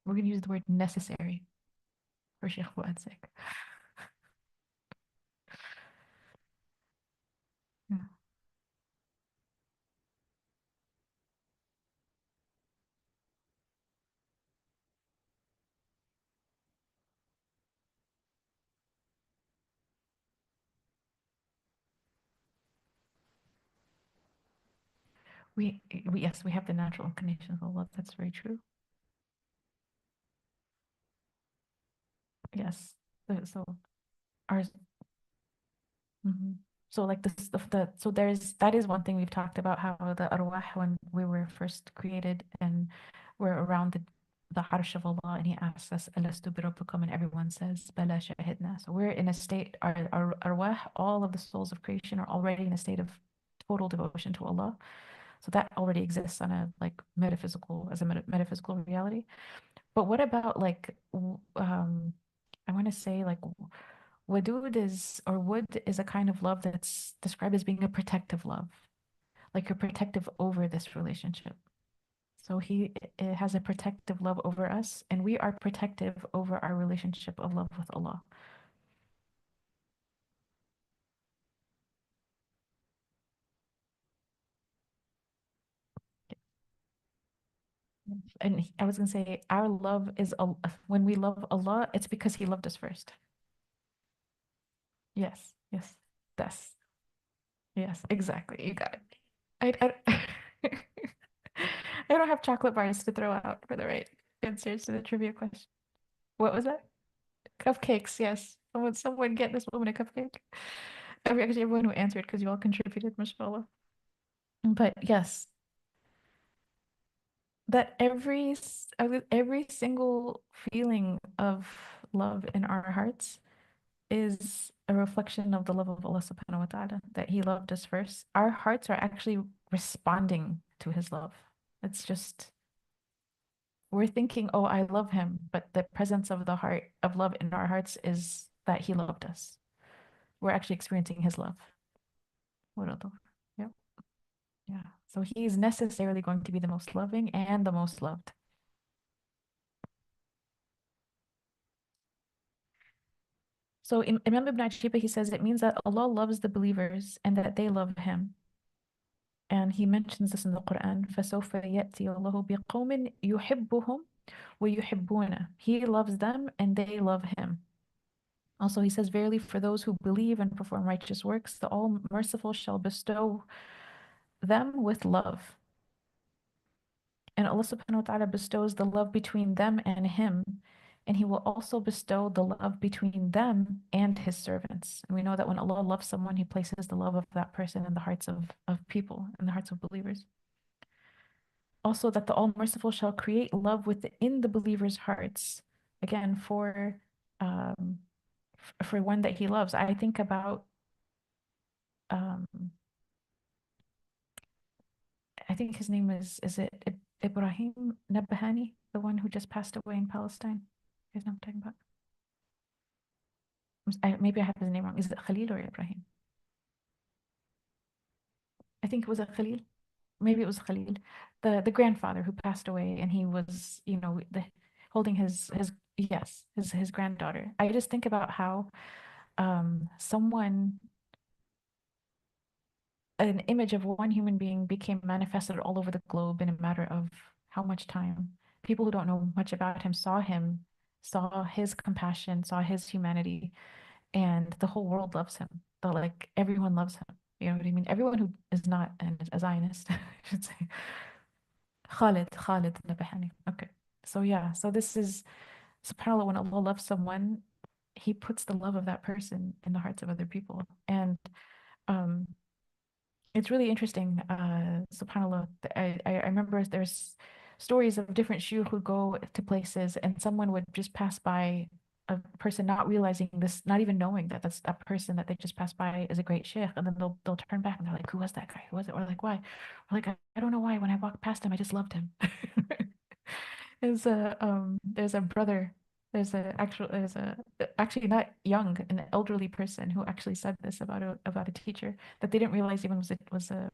We're going to use the word necessary for Sheikh Fuad's sake. Yeah. Yes, we have the natural inclination of Allah. That's very true. Yes. So ours. Mhm. So like this, so that is one thing we've talked about how the arwah when we were first created and we're around the harsh of Allah and He asks us, "Alastu bi rabbikum?" and everyone says, "Bala shahidna." So we're in a state, our arwah, all of the souls of creation are already in a state of total devotion to Allah. So that already exists on a like metaphysical as a metaphysical reality. But what about like I want to say like Wadud or wood is a kind of love that's described as being a protective love, like you're protective over this relationship. So it has a protective love over us, and we are protective over our relationship of love with Allah. And I was gonna say, our love is when we love Allah, it's because He loved us first. Yes, yes, that's yes, exactly. You got it. I I don't have chocolate bars to throw out for the right answers to the trivia question. What was that? Cupcakes, yes. Someone get this woman a cupcake. Actually, everyone who answered because you all contributed, mashallah. But yes, that every single feeling of love in our hearts is a reflection of the love of Allah subhanahu wa ta'ala, that He loved us first. Our hearts are actually responding to His love. It's just we're thinking, oh, I love him, but the presence of the heart of love in our hearts is that He loved us. We're actually experiencing His love. ورضا. Yep. Yeah. So he's necessarily going to be the most loving and the most loved. So in Imam Ibn Ajiba, he says it means that Allah loves the believers and that they love him. And he mentions this in the Quran. فَسَوْفَ يَأْتِي اللَّهُ بِقَوْمٍ يُحِبُّهُمْ وَيُحِبُّونَ. He loves them and they love him. Also, he says, verily, for those who believe and perform righteous works, the All-Merciful shall bestow them with love. And Allah subhanahu wa ta'ala bestows the love between them and him. And he will also bestow the love between them and his servants. And we know that when Allah loves someone, he places the love of that person in the hearts of people, in the hearts of believers. Also, that the All-Merciful shall create love within the believers' hearts. Again, um, for one that he loves. I think about um, I think his name is it Ibrahim Nabahani, the one who just passed away in Palestine? You guys know what I'm talking about? Maybe I have his name wrong. Is it Khalil or Ibrahim? I think it was a Khalil. Maybe it was Khalil, the grandfather who passed away, and he was, holding his yes, his granddaughter. I just think about how someone an image of one human being became manifested all over the globe in a matter of how much time? People who don't know much about him, saw his compassion, saw his humanity, and the whole world loves him. Like everyone loves him. You know what I mean? Everyone who is not a Zionist, I should say. Khalid Nabahani. Okay. So yeah, so this is subhanAllah, when Allah loves someone, he puts the love of that person in the hearts of other people. And um it's really interesting. SubhanAllah, I remember there's stories of different shuyukh who go to places and someone would just pass by a person not realizing this, not even knowing that that's that person that they just passed by is a great sheikh, and then they'll turn back and they're like, who was that guy? Who was it? Or like, why? Or like, I don't know why. When I walked past him, I just loved him. There's a brother, there's a actually not young, an elderly person who actually said this about a teacher that they didn't realize even was a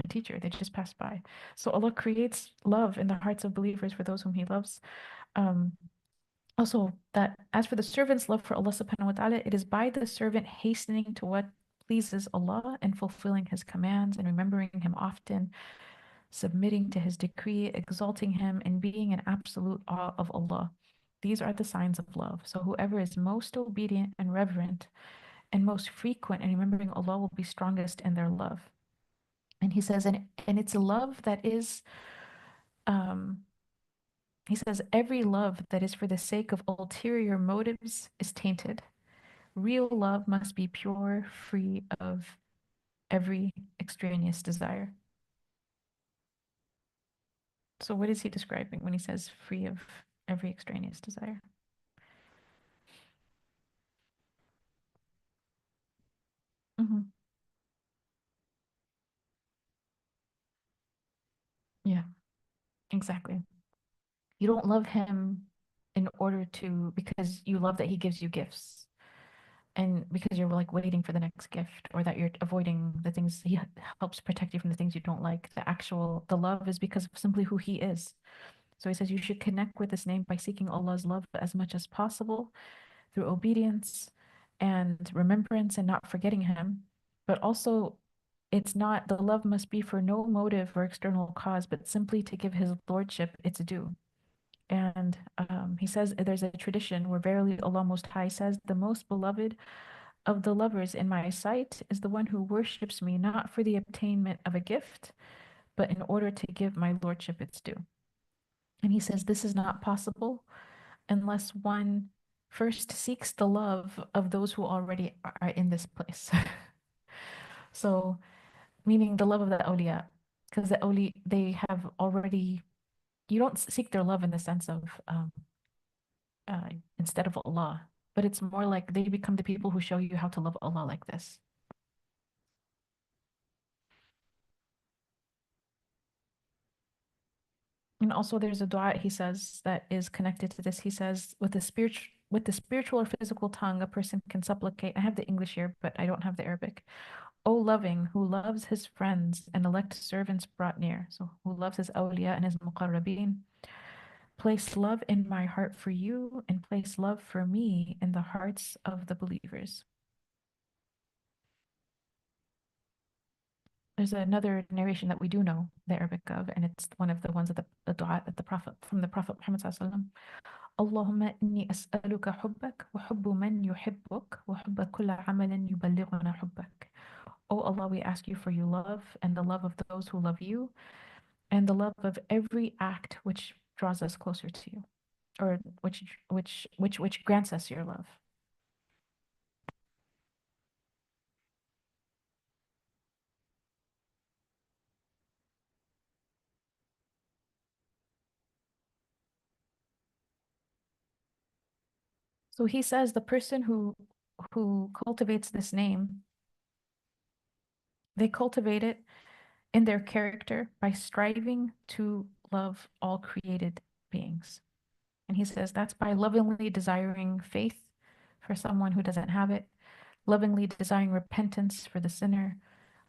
teacher. They just passed by. So Allah creates love in the hearts of believers for those whom He loves. Um, Also, that as for the servant's love for Allah subhanahu wa ta'ala, it is by the servant hastening to what pleases Allah and fulfilling His commands and remembering Him often, submitting to his decree, exalting him, and being in absolute awe of Allah. These are the signs of love. So whoever is most obedient and reverent and most frequent in remembering Allah will be strongest in their love. And he says, and it's a love that is, um, he says, every love that is for the sake of ulterior motives is tainted. Real love must be pure, free of every extraneous desire. So what is he describing when he says free of every extraneous desire? Mhm. Yeah, exactly. You don't love him in order to, because you love that he gives you gifts and because you're like waiting for the next gift or that you're avoiding the things he helps protect you from the things you don't like. The love is because of simply who he is. So he says you should connect with this name by seeking Allah's love as much as possible through obedience and remembrance and not forgetting him. But also, it's not, the love must be for no motive or external cause, but simply to give his lordship its due. And he says there's a tradition where verily Allah Most High says, the most beloved of the lovers in my sight is the one who worships me not for the obtainment of a gift, but in order to give my lordship its due. And he says this is not possible unless one first seeks the love of those who already are in this place. So, meaning the love of the awliya, because the awli they have already, you don't seek their love in the sense of uh, instead of Allah, but it's more like they become the people who show you how to love Allah like this. And also there's a dua he says that is connected to this. He says, with the spiritual or physical tongue, a person can supplicate. I have the English here, but I don't have the Arabic. O loving, who loves his friends and elect servants brought near. So who loves his awliya and his muqarrabin. Place love in my heart for you and place love for me in the hearts of the believers. There's another narration that we do know the Arabic of, and it's one of the ones of the dua that the Prophet from the Prophet Muhammad sallallahu Allahumma inni as'aluka hubbak wa hubbu man yuhibbuk wa hubba kulla amalin yuballighuna hubbak. Oh Allah, we ask you for your love and the love of those who love you and the love of every act which draws us closer to you, or which grants us your love. So he says the person who cultivates this name, they cultivate it in their character by striving to love all created beings. And he says that's by lovingly desiring faith for someone who doesn't have it, lovingly desiring repentance for the sinner,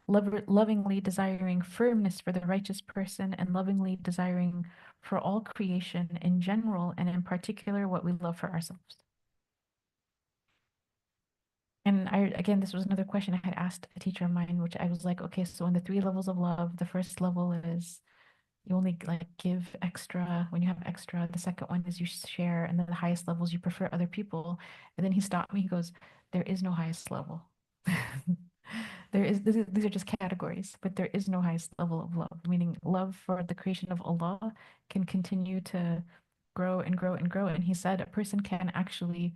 lovingly desiring firmness for the righteous person, and lovingly desiring for all creation in general and in particular what we love for ourselves. And again, this was another question I had asked a teacher of mine, which I was like, okay, so in the three levels of love, the first level is you only like give extra when you have extra. The second one is you share, and then the highest levels you prefer other people. And then he stopped me. He goes, "There is no highest level. There is these are just categories, but there is no highest level of love. Meaning, love for the creation of Allah can continue to grow and grow and grow." And he said a person can actually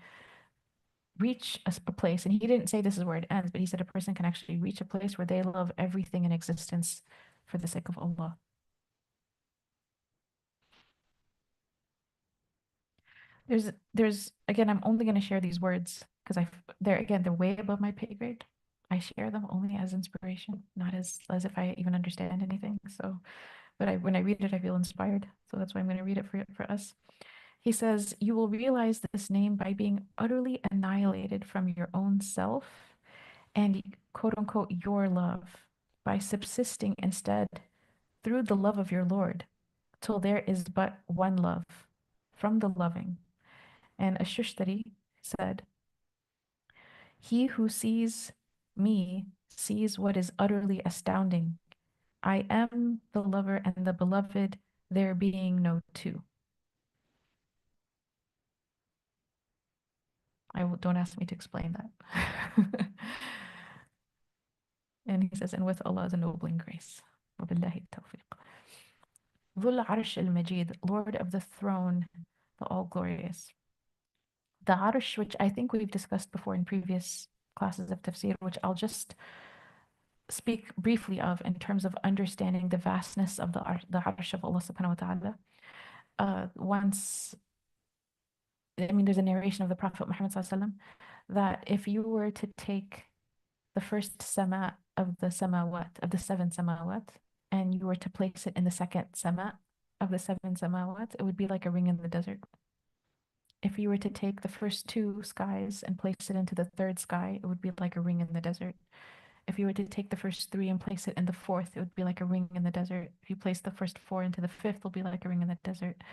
reach a place, and he didn't say this is where it ends, but he said a person can actually reach a place where they love everything in existence for the sake of Allah. There's again, I'm only going to share these words because they're way above my pay grade. I share them only as inspiration, not as if I even understand anything. So, but when I read it, I feel inspired. So that's why I'm going to read it for us. He says, "You will realize this name by being utterly annihilated from your own self and quote unquote your love, by subsisting instead through the love of your Lord, till there is but one love from the loving." And Ashishtari said, "He who sees me sees what is utterly astounding. I am the lover and the beloved, there being no two." Don't ask me to explain that. And he says, and with Allah's ennobling grace. وبالله التوفيق. ذو العرش المجيد, Lord of the throne, the all glorious. The Arsh, which I think we've discussed before in previous classes of tafsir, which I'll just speak briefly of in terms of understanding the vastness of the Arsh of Allah subhanahu wa ta'ala. There's a narration of the Prophet Muhammad sallallahu that if you were to take the first sama of the samawat, of the seven samawat, and you were to place it in the second sama of the seven samawat, it would be like a ring in the desert. If you were to take the first two skies and place it into the third sky, it would be like a ring in the desert. If you were to take the first three and place it in the fourth, it would be like a ring in the desert. If you place the first four into the fifth, it'll be like a ring in the desert.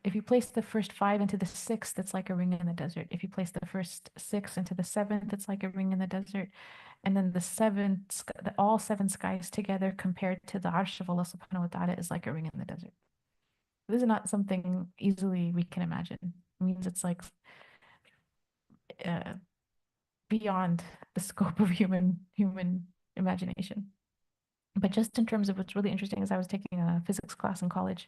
If you place the first five into the sixth, it's like a ring in the desert. If you place the first six into the seventh, it's like a ring in the desert. And then all seven skies together compared to the Arsh of Allah subhanahu wa ta'ala is like a ring in the desert. This is not something easily we can imagine. It means it's like beyond the scope of human imagination. But just in terms of what's really interesting is I was taking a physics class in college,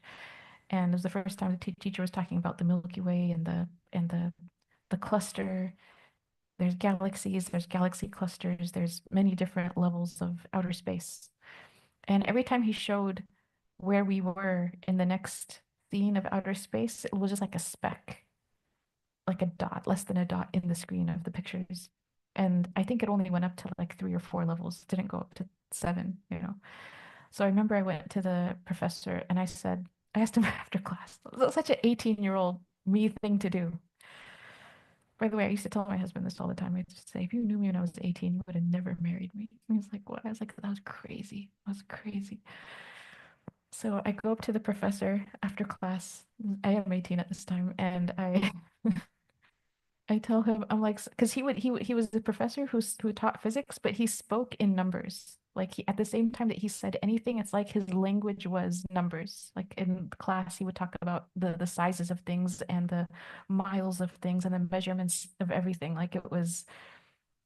and it was the first time the teacher was talking about the Milky Way and the cluster. There's galaxies, there's galaxy clusters, there's many different levels of outer space. And every time he showed where we were in the next scene of outer space, it was just like a speck, like a dot, less than a dot in the screen of the pictures. And I think it only went up to like 3 or 4 levels, it didn't go up to 7. So I remember I went to the professor and I asked him after class, it was such an 18-year-old me thing to do. By the way, I used to tell my husband this all the time. I used to say, if you knew me when I was 18, you would have never married me. And he's like, what? I was like, that was crazy. That was crazy. So I go up to the professor after class. I am 18 at this time, and I tell him, I'm like, because he was the professor who taught physics, but he spoke in numbers. Like he at the same time that he said anything, it's like his language was numbers. Like in class, he would talk about the sizes of things and the miles of things and the measurements of everything. Like it was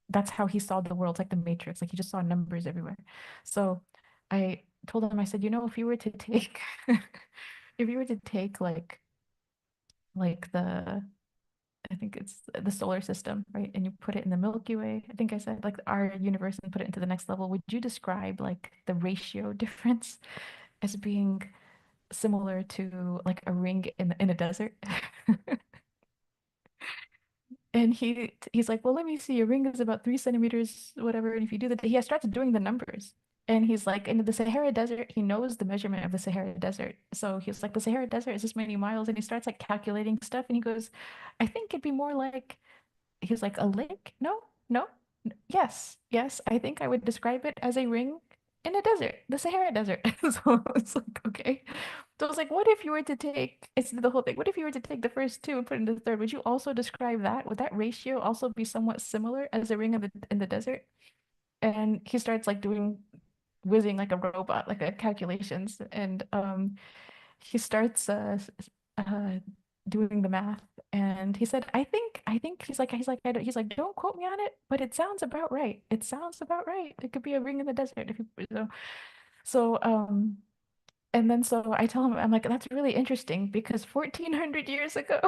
that's how he saw the world, like the Matrix. Like he just saw numbers everywhere. So I told him, I said, if you were to take if you were to take like the I think it's the solar system, right? And you put it in the Milky Way. I think I said like our universe and put it into the next level. Would you describe like the ratio difference as being similar to like a ring in a desert? And he's like, well, let me see. A ring is about 3 centimeters, whatever. And if you do that, he starts doing the numbers. And he's like, in the Sahara Desert, he knows the measurement of the Sahara Desert. So he's like, the Sahara Desert is this many miles. And he starts like calculating stuff. And he goes, I think it'd be more like He's like, a lake? No, no. Yes, yes. I think I would describe it as a ring in a desert, the Sahara Desert. So it's like, okay. So it's like, what if you were to take, it's the whole thing. What if you were to take the first two and put it into the third? Would you also describe that? Would that ratio also be somewhat similar as a ring in the desert? And he starts like whizzing like a robot, like a calculations. And he starts uh, doing the math, and he said, I think he's like, don't quote me on it, but it sounds about right. It sounds about right. It could be a ring in the desert if you so and then so I tell him, I'm like, that's really interesting because 1400 years ago,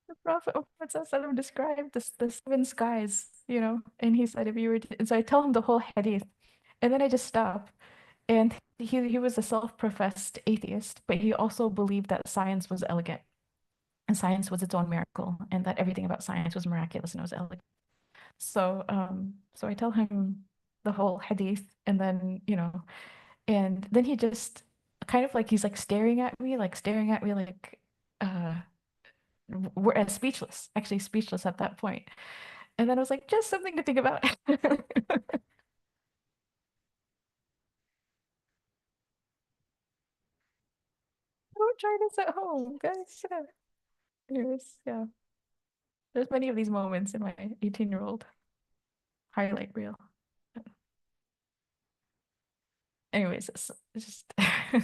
the Prophet Muhammad SAW described the seven skies, and he said if you were to, and so I tell him the whole hadith, and then I just stop. And he was a self-professed atheist, but he also believed that science was elegant and science was its own miracle, and that everything about science was miraculous and it was elegant. So I tell him the whole hadith, and then, and then he just kind of like he's like staring at me like uh we're speechless, actually speechless at that point. And then I was like, just something to think about. Don't try this at home, guys. Yeah. Anyways, yeah. There's many of these moments in my 18-year-old highlight reel. Anyways, it's just it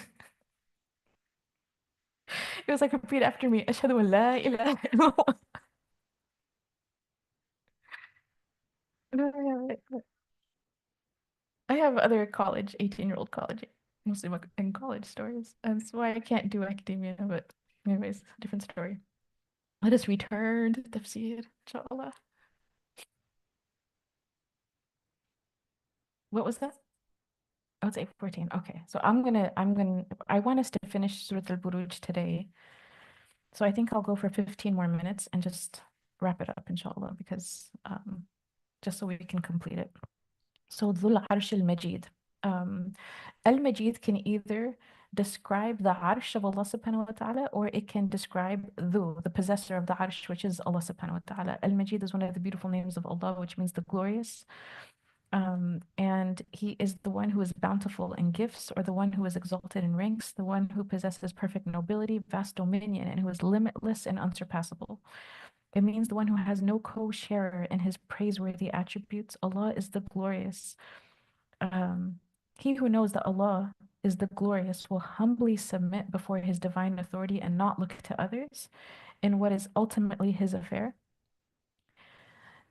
was like repeat after me. Ashhadu an la ilaha illallah. No, I have other college, 18-year-old college, Muslim and college stories. That's why I can't do academia, but anyways, different story. Let us return to tafsir, inshallah. What was that? Oh, it's 8:14. Okay. So I want us to finish Surah al-Buruj today. So I think I'll go for 15 more minutes and just wrap it up, inshallah, because just so we can complete it. So Dhul Arsh al-Majid. Um, al-Majid can either describe the Arsh of Allah subhanahu wa ta'ala, or it can describe the possessor of the Arsh, which is Allah subhanahu wa ta'ala. Al-Majid is one of the beautiful names of Allah, which means the glorious. And he is the one who is bountiful in gifts, or the one who is exalted in ranks, the one who possesses perfect nobility, vast dominion, and who is limitless and unsurpassable. It means the one who has no co-sharer in his praiseworthy attributes. Allah is the glorious. Um, he who knows that Allah is the glorious will humbly submit before his divine authority and not look to others in what is ultimately his affair.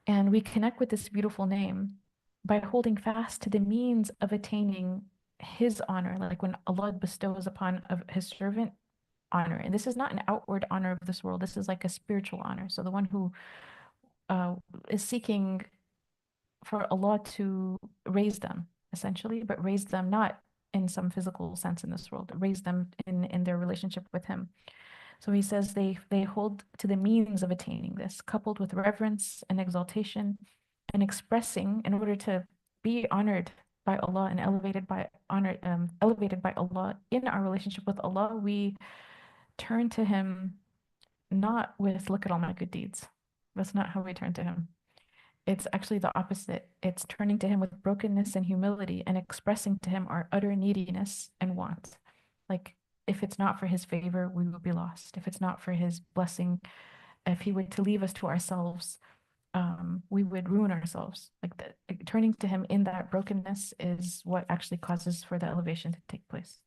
And we connect with this beautiful name by holding fast to the means of attaining his honor, like when Allah bestows upon his servant honor. And this is not an outward honor of this world, this is like a spiritual honor. So the one who uh, is seeking for Allah to raise them, essentially, but raise them not in some physical sense in this world, raise them in their relationship with Him. So he says they hold to the means of attaining this, coupled with reverence and exaltation, and expressing in order to be honored by Allah and elevated by Allah in our relationship with Allah, we turn to Him not with look at all my good deeds. That's not how we turn to him. It's actually the opposite. It's turning to him with brokenness and humility and expressing to him our utter neediness and want. Like, if it's not for his favor, we will be lost. If it's not for his blessing, if he were to leave us to ourselves, we would ruin ourselves. Like, turning to him in that brokenness is what actually causes for the elevation to take place.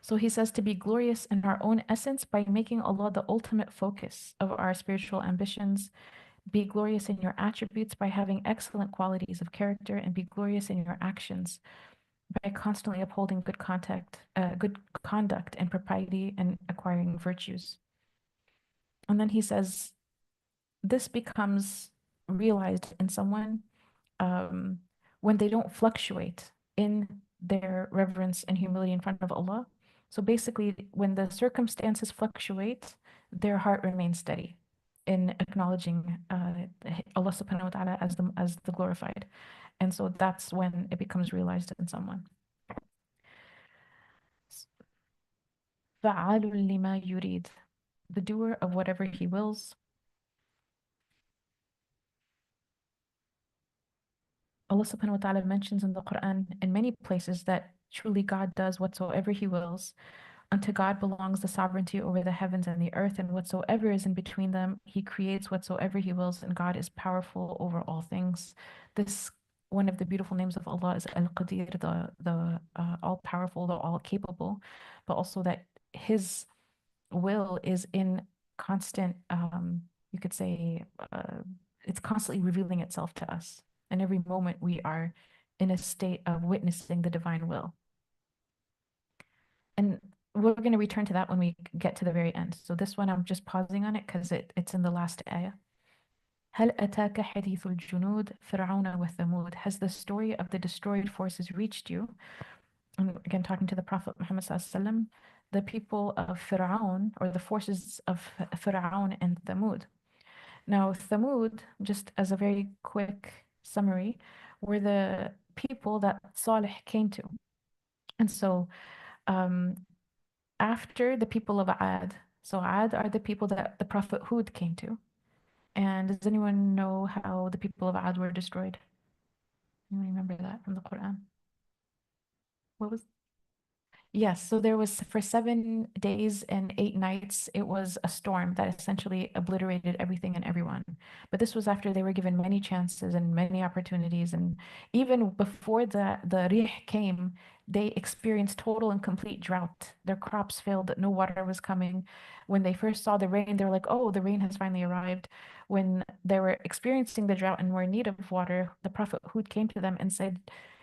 So he says to be glorious in our own essence by making Allah the ultimate focus of our spiritual ambitions. Be glorious in your attributes by having excellent qualities of character, and be glorious in your actions by constantly upholding good conduct and propriety and acquiring virtues. And then he says, this becomes realized in someone um, when they don't fluctuate in their reverence and humility in front of Allah. So basically, when the circumstances fluctuate, their heart remains steady in acknowledging Allah subhanahu wa ta'ala as the glorified. And so that's when it becomes realized in someone. فَعَالٌ لِمَا يُرِيدُ, the doer of whatever he wills. Allah subhanahu wa ta'ala mentions in the Quran in many places that truly God does whatsoever he wills. Unto God belongs the sovereignty over the heavens and the earth, and whatsoever is in between them, he creates whatsoever he wills, and God is powerful over all things. This one of the beautiful names of Allah is Al-Qadir, the all-powerful, the all-capable, but also that his will is in constant, you could say, it's constantly revealing itself to us. And every moment we are in a state of witnessing the divine will. And we're going to return to that when we get to the very end. So this one, I'm just pausing on it because it's in the last ayah. هل أتاك حديث الجنود فرعون وثمود? Has the story of the destroyed forces reached you? And again, talking to the Prophet Muhammad sallallahu, the people of Fir'aun, or the forces of Fir'aun and Thamud. Now, Thamud, just as a very quick summary, were the people that Salih came to. And so um, after the people of Ad, so Ad are the people that the Prophet Hud came to. And does anyone know how the people of Ad were destroyed? You remember that from the Quran? What was Yes, so there was for 7 days and 8 nights, it was a storm that essentially obliterated everything and everyone. But this was after they were given many chances and many opportunities. And even before the Rih came, they experienced total and complete drought. Their crops failed, no water was coming. When they first saw the rain, they were like, oh, the rain has finally arrived. When they were experiencing the drought and were in need of water, the Prophet Hud came to them and said,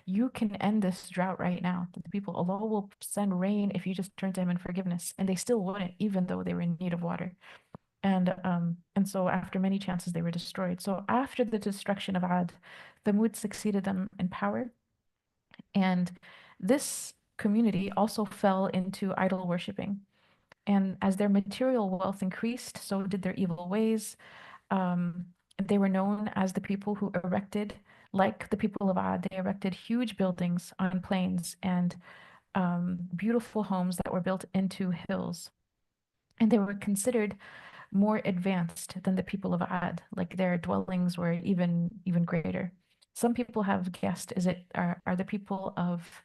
you can end this drought right now. The people, Allah will send rain if you just turn to him in forgiveness. And they still wouldn't, even though they were in need of water. And so after many chances, they were destroyed. So after the destruction of Ad, Thamud succeeded them in power. And this community also fell into idol worshiping. And as their material wealth increased, so did their evil ways. Um, they were known as the people who erected, like the people of Ad, they erected huge buildings on plains and beautiful homes that were built into hills. And they were considered more advanced than the people of Ad, like their dwellings were even greater. Some people have guessed, are the people of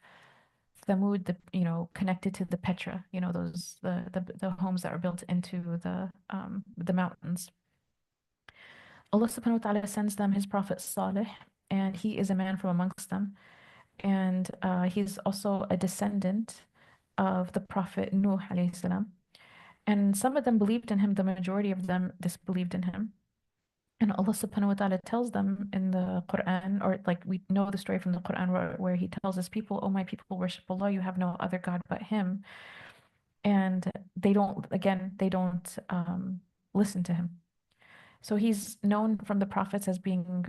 Thamud, connected to the Petra, those the homes that were built into the mountains. Allah subhanahu wa ta'ala sends them his prophet Salih, and he is a man from amongst them. And he's also a descendant of the prophet Nuh alayhi salam. And some of them believed in him, the majority of them disbelieved in him. And Allah subhanahu wa ta'ala tells them in the Quran, or like we know the story from the Quran where he tells his people, oh, my people worship Allah, you have no other God but him. And they don't listen to him. So he's known from the prophets as being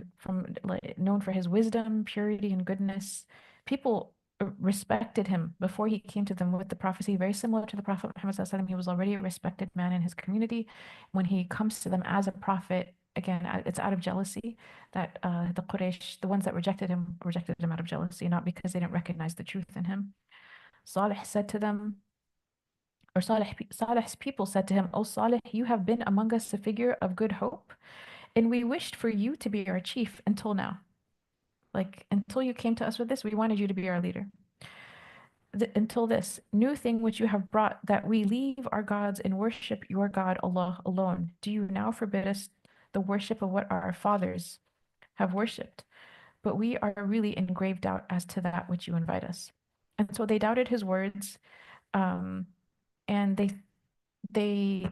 known for his wisdom, purity, and goodness. People respected him before he came to them with the prophecy, very similar to the Prophet Muhammad sallallahu. He was already a respected man in his community. When he comes to them as a prophet, again, it's out of jealousy that the Quraysh, the ones that rejected him out of jealousy, not because they didn't recognize the truth in him. Salih said to them, or Salih's people said to him, O Salih, you have been among us a figure of good hope, and we wished for you to be our chief until now. Like, until you came to us with this, we wanted you to be our leader. Until this new thing which you have brought, that we leave our gods and worship your God, Allah alone. Do you now forbid us the worship of what our fathers have worshipped? But we are really in grave doubt as to that which you invite us. And so they doubted his words, um, and they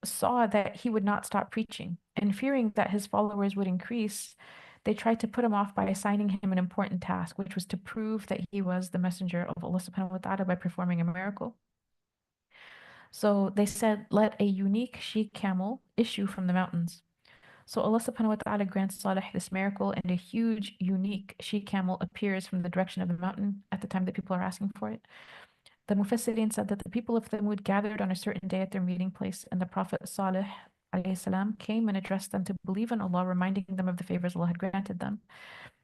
saw that he would not stop preaching. And fearing that his followers would increase, they tried to put him off by assigning him an important task, which was to prove that he was the messenger of Allah subhanahu wa ta'ala by performing a miracle. So they said, let a unique she camel issue from the mountains. So Allah subhanahu wa ta'ala grants Salih this miracle, and a huge, unique she camel appears from the direction of the mountain at the time that people are asking for it. The Mufassirin said that the people of Thamud gathered on a certain day at their meeting place, and the Prophet Salih alayhi salam came and addressed them to believe in Allah, reminding them of the favors Allah had granted them.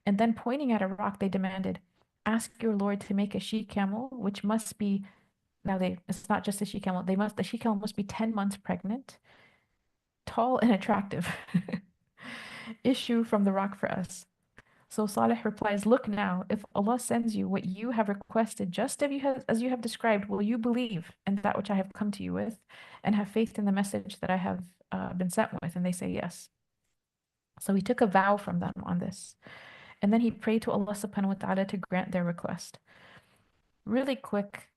And then pointing at a rock, they demanded, ask your Lord to make a she camel, which must be, it's not just a she camel, the she camel must be 10 months pregnant, tall and attractive. Issue from the rock for us. So Salih replies, look now, if Allah sends you what you have requested, just as you have described, will you believe in that which I have come to you with, and have faith in the message that I have been sent with? And they say yes. So he took a vow from them on this. And then he prayed to Allah subhanahu wa ta'ala to grant their request. Really quick,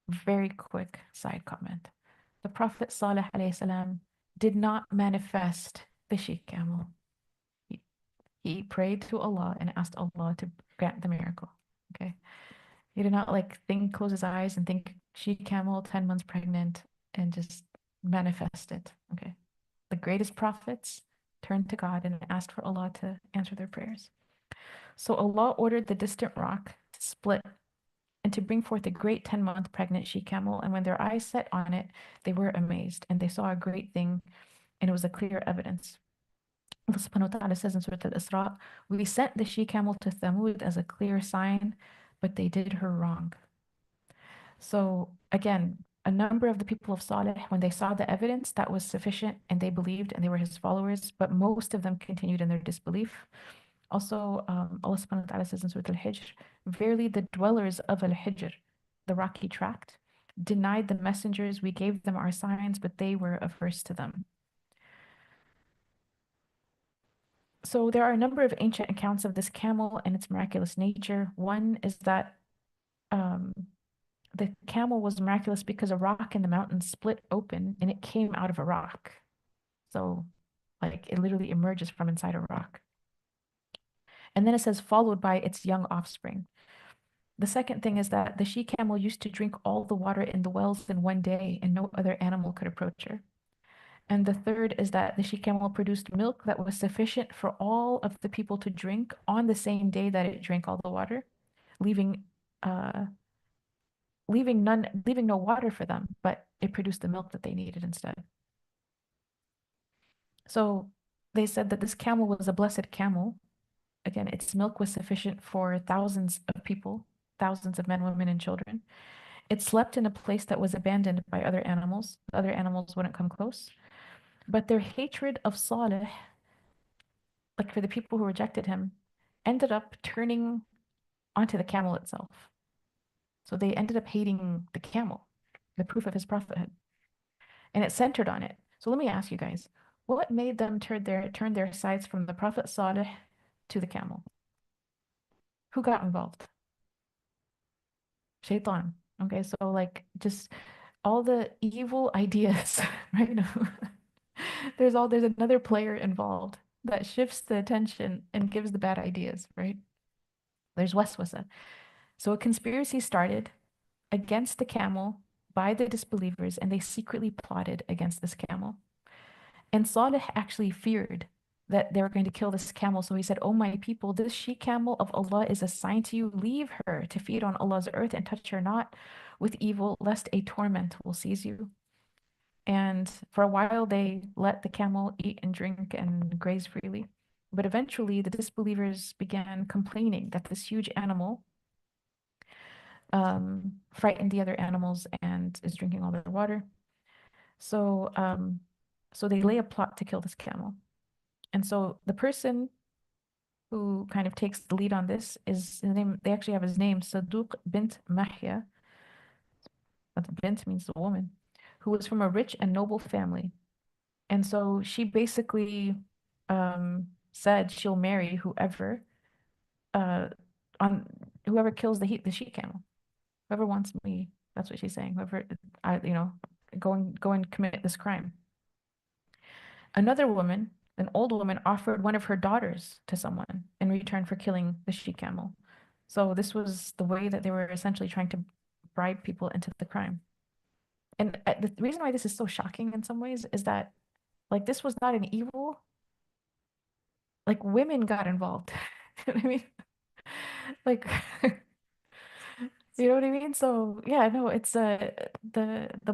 very quick side comment. The Prophet Salih alayhi salam did not manifest the she camel. He prayed to Allah and asked Allah to grant the miracle. Okay. He did not close his eyes and think she camel 10 months pregnant and just manifest it. Okay. The greatest prophets turned to God and asked for Allah to answer their prayers. So Allah ordered the distant rock to split and to bring forth a great 10-month pregnant she camel. And when their eyes set on it, they were amazed, and they saw a great thing, and it was a clear evidence. Allah subhanahu wa ta'ala says in Surah Al-Isra, we sent the she camel to Thamud as a clear sign, but they did her wrong. So again, a number of the people of Salih, when they saw the evidence, that was sufficient, and they believed, and they were his followers, but most of them continued in their disbelief. Also, Allah subhanahu wa ta'ala says in Surah Al-Hijr, verily the dwellers of Al-Hijr, the rocky tract, denied the messengers. We gave them our signs, but they were averse to them. So there are a number of ancient accounts of this camel and its miraculous nature. One is that the camel was miraculous because a rock in the mountain split open and it came out of a rock. So it literally emerges from inside a rock. And then it says, followed by its young offspring. The second thing is that the she camel used to drink all the water in the wells in one day, and no other animal could approach her. And the third is that the she camel produced milk that was sufficient for all of the people to drink on the same day that it drank all the water, leaving no water for them, but it produced the milk that they needed instead. So they said that this camel was a blessed camel. Again, its milk was sufficient for thousands of people, thousands of men, women, and children. It slept in a place that was abandoned by other animals. The other animals wouldn't come close. But their hatred of Salih, for the people who rejected him, ended up turning onto the camel itself. So they ended up hating the camel, the proof of his prophethood. And it centered on it. So let me ask you guys, what made them turn their sights from the Prophet Salih to the camel? Who got involved? Shaitan. Okay, so just all the evil ideas, right? There's another player involved that shifts the attention and gives the bad ideas, right? There's waswasa. So a conspiracy started against the camel by the disbelievers, and they secretly plotted against this camel. And Salih actually feared that they were going to kill this camel. So he said, oh my people, this she camel of Allah is assigned to you. Leave her to feed on Allah's earth and touch her not with evil, lest a torment will seize you. And for a while, they let the camel eat and drink and graze freely. But eventually, the disbelievers began complaining that this huge animal frightened the other animals and is drinking all their water. So, so they lay a plot to kill this camel. And so the person who kind of takes the lead on this is his name, they actually have his name, Saduq bint Mahya. But bint means the woman, who was from a rich and noble family. And so she basically said she'll marry whoever uh on whoever kills the she camel. Whoever wants me, that's what she's saying. Whoever I, go and commit this crime. Another woman, an old woman, offered one of her daughters to someone in return for killing the she camel. So this was the way that they were essentially trying to bribe people into the crime. And the reason why this is so shocking in some ways is that like this was not an evil, like women got involved. You know what I mean? Like you know what I mean? So yeah, no, it's the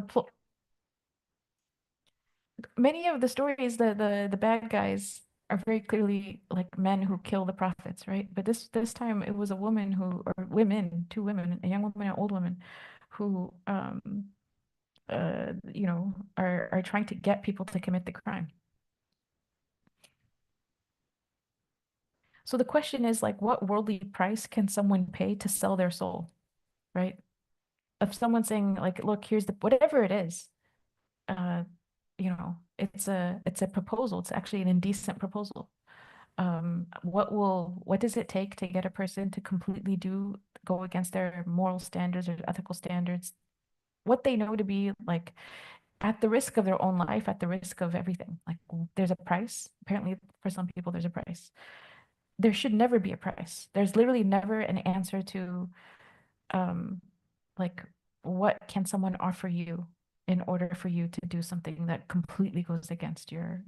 pl many of the stories the bad guys are very clearly like men who kill the prophets, right? But this time it was a woman who or women, two women, a young woman and an old woman who are trying to get people to commit the crime. So the question is like what worldly price can someone pay to sell their soul, right? If someone's saying like, look, here's the whatever it is, uh, it's a proposal. It's actually an indecent proposal. What does it take to get a person to completely go against their moral standards or ethical standards, what they know to be like at the risk of their own life, at the risk of everything? Like there's a price. Apparently, for some people, there's a price. There should never be a price. There's literally never an answer to um like what can someone offer you in order for you to do something that completely goes against your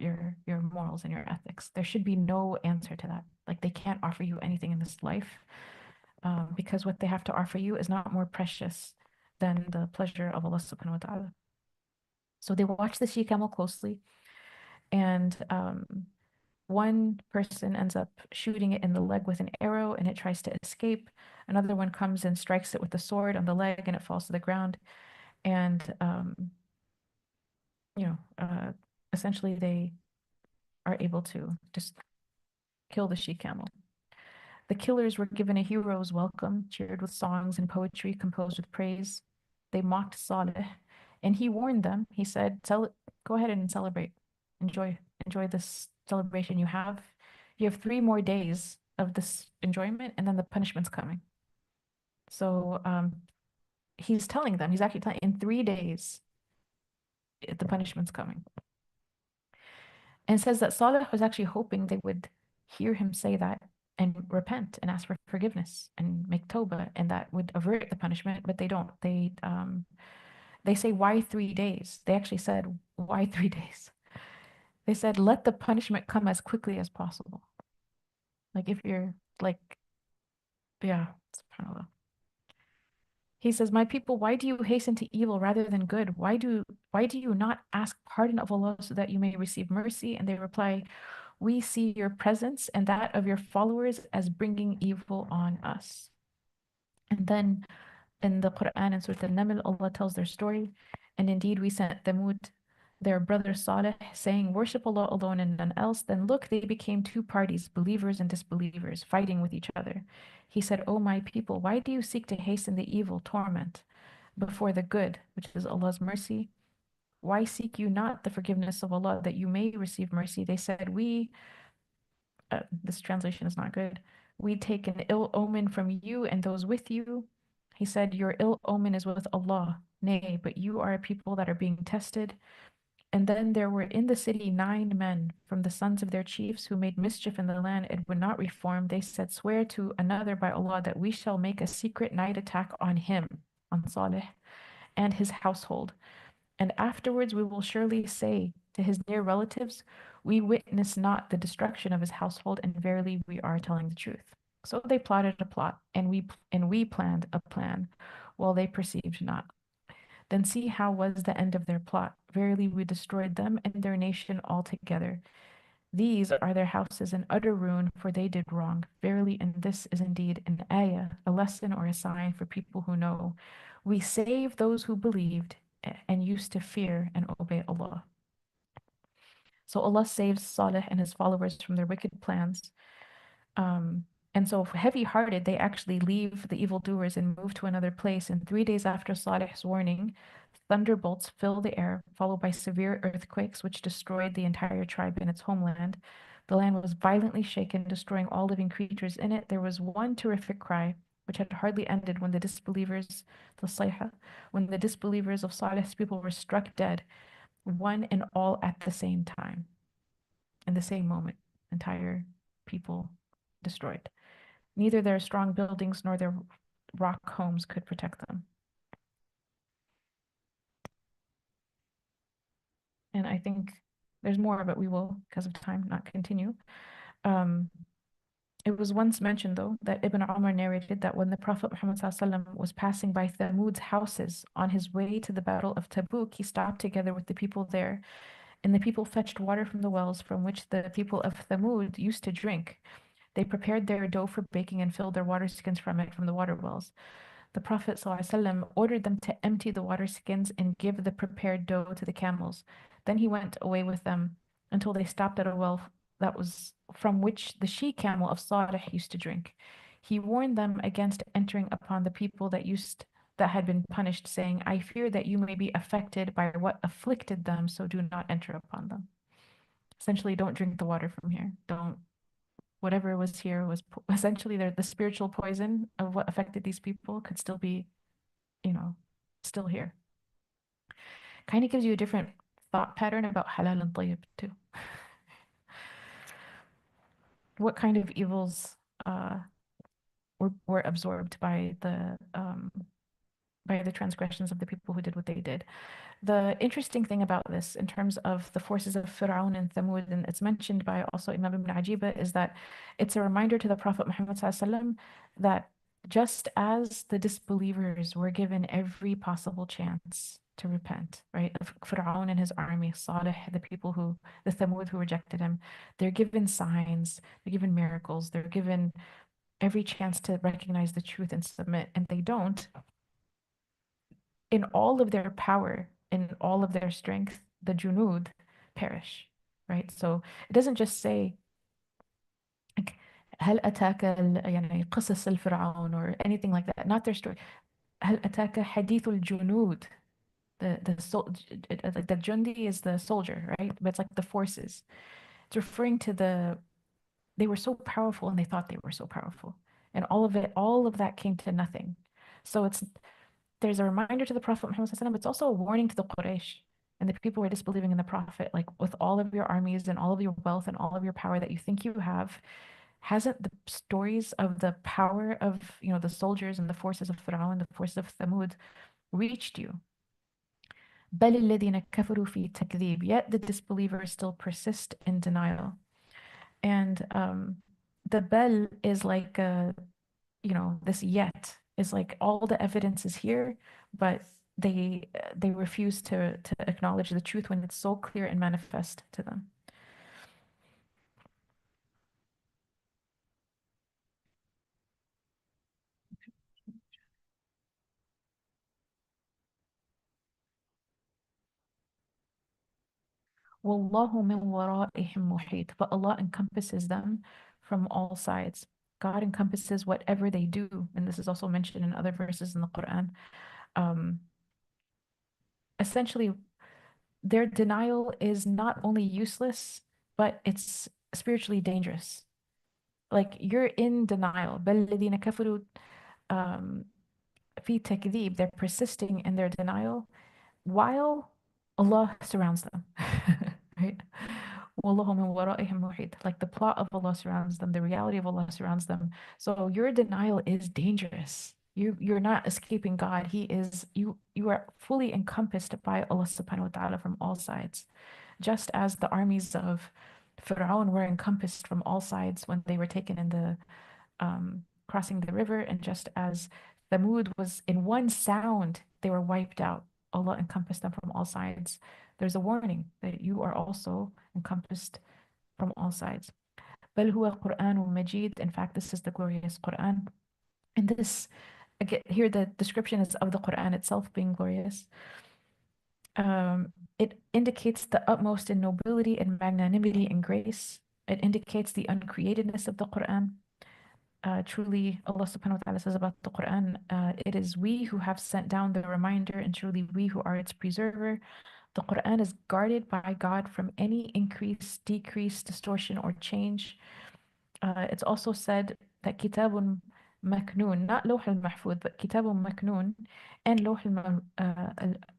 morals and your ethics. There should be no answer to that. Like they can't offer you anything in this life because what they have to offer you is not more precious than the pleasure of Allah subhanahu wa ta'ala. So they watch the she camel closely, and one person ends up shooting it in the leg with an arrow and it tries to escape. Another one comes and strikes it with the sword on the leg and it falls to the ground. And you know, uh, essentially they are able to just kill the she camel. The killers were given a hero's welcome, cheered with songs and poetry composed with praise. They mocked Saleh, and he warned them. He said, "Go ahead and celebrate. Enjoy this celebration you have. You have 3 more days of this enjoyment, and then the punishment's coming." So he's telling them, he's actually telling, in 3 days, the punishment's coming. And says that Saleh was actually hoping they would hear him say that and repent and ask for forgiveness and make tawbah, and that would avert the punishment, but they don't. They say, why 3 days? They actually said, why 3 days? They said, let the punishment come as quickly as possible. Like if you're like, yeah, subhanAllah. He says, my people, why do you hasten to evil rather than good? Why do you not ask pardon of Allah so that you may receive mercy? And they reply, we see your presence and that of your followers as bringing evil on us. And then in the Quran and Surah Al-Naml, Allah tells their story. And indeed, we sent Thamud, their brother Saleh, saying, worship Allah alone and none else. Then look, they became two parties, believers and disbelievers, fighting with each other. He said, O my people, why do you seek to hasten the evil torment before the good, which is Allah's mercy? Why seek you not the forgiveness of Allah that you may receive mercy? They said, this translation is not good. We take an ill omen from you and those with you. He said, your ill omen is with Allah. Nay, but you are a people that are being tested. And then there were in the city 9 men from the sons of their chiefs who made mischief in the land and would not reform. They said, swear to another by Allah that we shall make a secret night attack on him, on Saleh, and his household. And afterwards we will surely say to his near relatives, we witness not the destruction of his household, and verily we are telling the truth. So they plotted a plot, and we planned a plan, while they perceived not. Then see how was the end of their plot. Verily we destroyed them and their nation altogether. These are their houses in utter ruin, for they did wrong. Verily, and this is indeed an ayah, a lesson or a sign for people who know. We save those who believed and used to fear and obey Allah. So Allah saves Salih and his followers from their wicked plans. Um, and so heavy-hearted, they actually leave the evildoers and move to another place. And 3 days after Salih's warning, thunderbolts fill the air, followed by severe earthquakes, which destroyed the entire tribe in its homeland. The land was violently shaken, destroying all living creatures in it. There was one terrific cry, which had hardly ended when the disbelievers, the Sayha, when the disbelievers of Salih's people were struck dead, one and all at the same time, in the same moment, entire people destroyed. Neither their strong buildings nor their rock homes could protect them. And I think there's more, but we will, because of time, not continue. Um, it was once mentioned, though, that Ibn Umar narrated that when the Prophet Muhammad ﷺ was passing by Thamud's houses on his way to the Battle of Tabuk, he stopped together with the people there, and the people fetched water from the wells from which the people of Thamud used to drink. They prepared their dough for baking and filled their water skins from it from the water wells. The Prophet ﷺ ordered them to empty the water skins and give the prepared dough to the camels. Then he went away with them until they stopped at a well that was from which the she camel of Salih used to drink. He warned them against entering upon the people that had been punished, saying, I fear that you may be affected by what afflicted them, so do not enter upon them. Essentially, don't drink the water from here. Don't Whatever was here was essentially the spiritual poison of what affected these people could still be, you know, still here. Kind of gives you a different thought pattern about halal and tayyib too. What kind of evils uh, were absorbed by the transgressions of the people who did what they did. The interesting thing about this, in terms of the forces of Fir'aun and Thamud, and it's mentioned by also Imam Ibn Ajiba, is that it's a reminder to the Prophet Muhammad ﷺ that just as the disbelievers were given every possible chance to repent, right? Fir'aun and his army, Salih, the Thamud who rejected him, they're given signs, they're given miracles, they're given every chance to recognize the truth and submit, and they don't. In all of their power, in all of their strength, the junud perish, right? So it doesn't just say like هل أتاك يعني قصص الفرعون or anything like that, not their story. هل أتاك حديث الجنود. Like the jundi is the soldier, right? But it's like the forces. It's referring to they were so powerful and they thought they were so powerful. And all of that came to nothing. So there's a reminder to the Prophet Muhammad ﷺ, but it's also a warning to the Quraysh and the people who are disbelieving in the Prophet. Like, with all of your armies and all of your wealth and all of your power that you think you have, hasn't the stories of the power of, the soldiers and the forces of Fir'aun, the forces of Thamud, reached you? بَلِ الَّذِينَ كَفَرُوا فِي تَكْذِيبٍ. Yet the disbelievers still persist in denial. And the bel is like this yet is like all the evidence is here, but they refuse to acknowledge the truth when it's so clear and manifest to them. وَاللَّهُ مِنْ وَرَائِهِمْ مُحِيطٌ. But Allah encompasses them from all sides. God encompasses whatever they do, and this is also mentioned in other verses in the Quran. Um, Essentially, their denial is not only useless, but it's spiritually dangerous. Like, you're in denial. بَلْ الَّذِينَ كَفَرُوا فِي تَكْذِيب. They're persisting in their denial while Allah surrounds them. Right? وَاللَّهُ مِنْ وَرَائِهِمْ مُحِيطٌ. Like, the plot of Allah surrounds them, the reality of Allah surrounds them. So your denial is dangerous. You're not escaping God. You are fully encompassed by Allah subhanahu wa ta'ala from all sides. Just as the armies of Fir'aun were encompassed from all sides when they were taken in the crossing the river, and just as Thamud was in one sound, they were wiped out. Allah encompassed them from all sides. There's a warning that you are also encompassed from all sides. بل هو قرآن مجيد. In fact, this is the glorious Quran. And this, again, here the description is of the Quran itself being glorious. It indicates the utmost in nobility and magnanimity and grace. It indicates the uncreatedness of the Quran. Truly, Allah subhanahu wa ta'ala says about the Quran, it is we who have sent down the reminder, and truly we who are its preserver. The Quran is guarded by God from any increase, decrease, distortion, or change. It's also said that Kitabun Maknoon, not Lawh al-Mahfuz, but Kitabun Maknoon and Lawh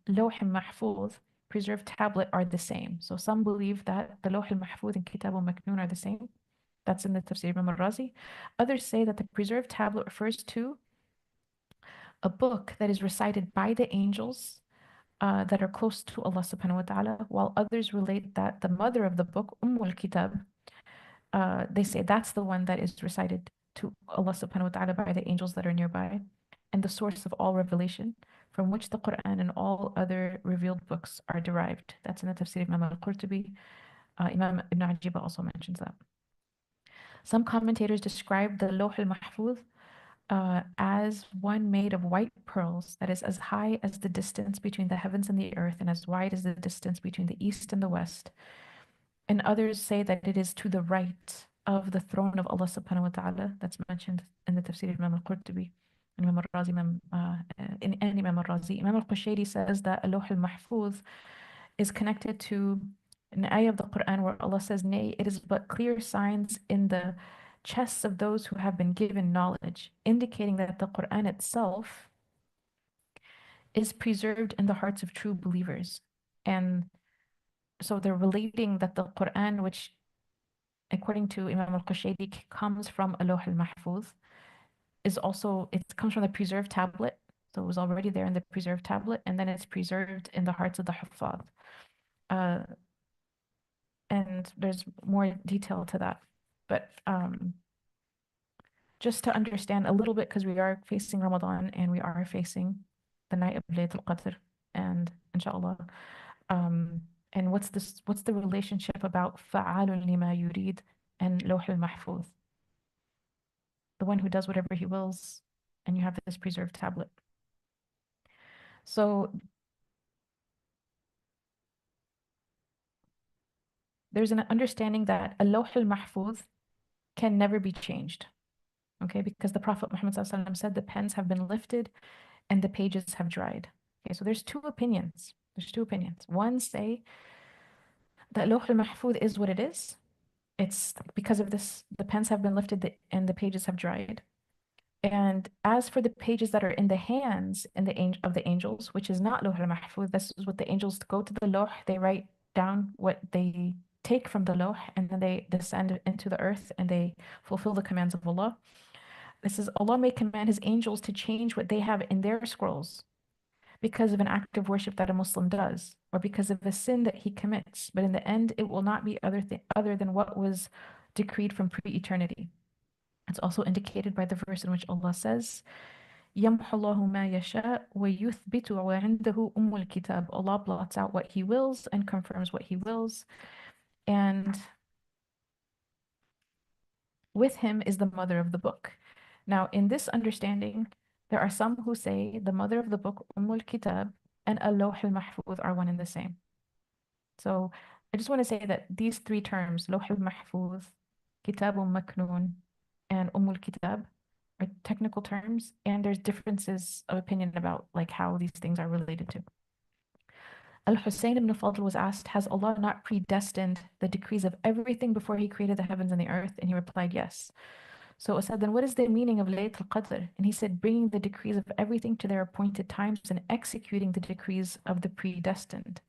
al-Mahfuz, preserved tablet, are the same. So some believe that the Lawh al-Mahfuz and Kitabun Maknoon are the same. That's in the Tafsir Imam al-Razi. Others say that the preserved tablet refers to a book that is recited by the angels that are close to Allah subhanahu wa ta'ala, while others relate that the mother of the book, al Kitab, they say that's the one that is recited to Allah subhanahu wa ta'ala by the angels that are nearby, and the source of all revelation, from which the Quran and all other revealed books are derived. That's in the Tafsir of Imam al-Qurtubi. Imam Ibn Ajiba also mentions that. Some commentators describe the Lawh al-Mahfuz as one made of white pearls that is as high as the distance between the heavens and the earth, and as wide as the distance between the east and the west. And others say that it is to the right of the throne of Allah subhanahu wa ta'ala. That's mentioned in the Tafsir of Imam al-Qurtubi, Imam al-Razi, and Imam al-Razi. Imam al-Qushayri says that Lawh al-Mahfuz is connected to an ayah of the Quran where Allah says, "Nay, it is but clear signs in the chests of those who have been given knowledge," indicating that the Quran itself is preserved in the hearts of true believers. And so they're relating that the Quran, which according to Imam al-Qushayri comes from Lawh al-Mahfuz, is also, it comes from the preserved tablet. So it was already there in the preserved tablet, and then it's preserved in the hearts of the Huffaz. And there's more detail to that. But just to understand a little bit, because we are facing Ramadan and we are facing the night of Laylatul Qadr, and inshallah, and what's the relationship about fa'alun lima yurid and Lawh al-Mahfuz, the one who does whatever he wills, and you have this preserved tablet. So there's an understanding that Lawh al-Mahfuz can never be changed. Okay, because the Prophet Muhammad ﷺ said the pens have been lifted and the pages have dried. Okay, so there's two opinions. One say that Lawh al-Mahfuz is what it is. It's because of this, the pens have been lifted and the pages have dried. And as for the pages that are in the hands of the angels, which is not Lawh al-Mahfuz, this is what the angels go to the Lawh, they write down what they take from the Lawh, and then they descend into the earth and they fulfill the commands of Allah. This is, Allah may command his angels to change what they have in their scrolls because of an act of worship that a Muslim does, or because of a sin that he commits. But in the end, it will not be other than what was decreed from pre-eternity. It's also indicated by the verse in which Allah says, يَمْحُ اللَّهُ مَا يَشَاءُ وَيُثْبِتُ وَعِنْدَهُ أُمُّ الْكِتَابِ. Allah blots out what he wills and confirms what he wills. And with him is the mother of the book. Now, in this understanding, there are some who say the mother of the book, Kitab, and Lawh al-Mahfuz are one and the same. So I just want to say that these three terms, Lawh al-Mahfuz, Kitabun Maknoon, and Kitab, are technical terms, and there's differences of opinion about like how these things are related to. Al-Hussein ibn Fadl was asked, has Allah not predestined the decrees of everything before he created the heavens and the earth? And he replied, yes. So I said, then what is the meaning of Laylatul Qadr? And he said, bringing the decrees of everything to their appointed times and executing the decrees of the predestined.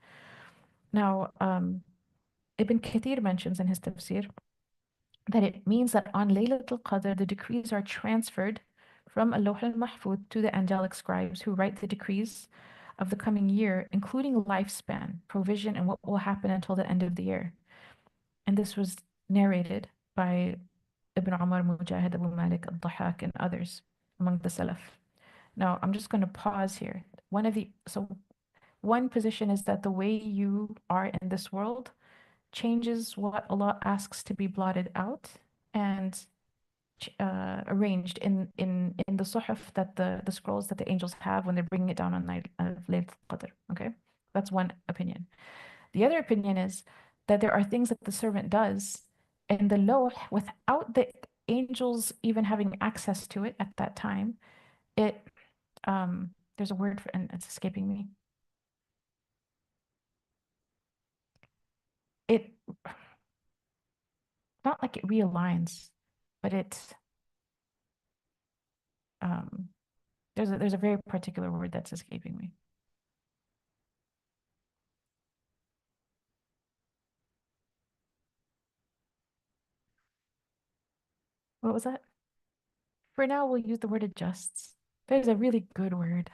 Now, Ibn Kathir mentions in his tafsir that it means that on Laylatul Qadr, the decrees are transferred from Lawh al-Mahfuz to the angelic scribes who write the decrees of the coming year, including lifespan, provision, and what will happen until the end of the year. And this was narrated by Ibn Umar, Mujahid, Abu Malik, Al-Dhahak, and others among the Salaf. Now, I'm just going to pause here. One position is that the way you are in this world changes what Allah asks to be blotted out and arranged in the suhuf, that the scrolls that the angels have when they're bringing it down on night of Laylatul Qadr. Okay, that's one opinion. The other opinion is that there are things that the servant does in the lawh without the angels even having access to it at that time. It there's a word for, and it's escaping me. It not like it realigns, but it's um there's a very particular word that's escaping me. What was that? For now, we'll use the word adjusts. There's a really good word,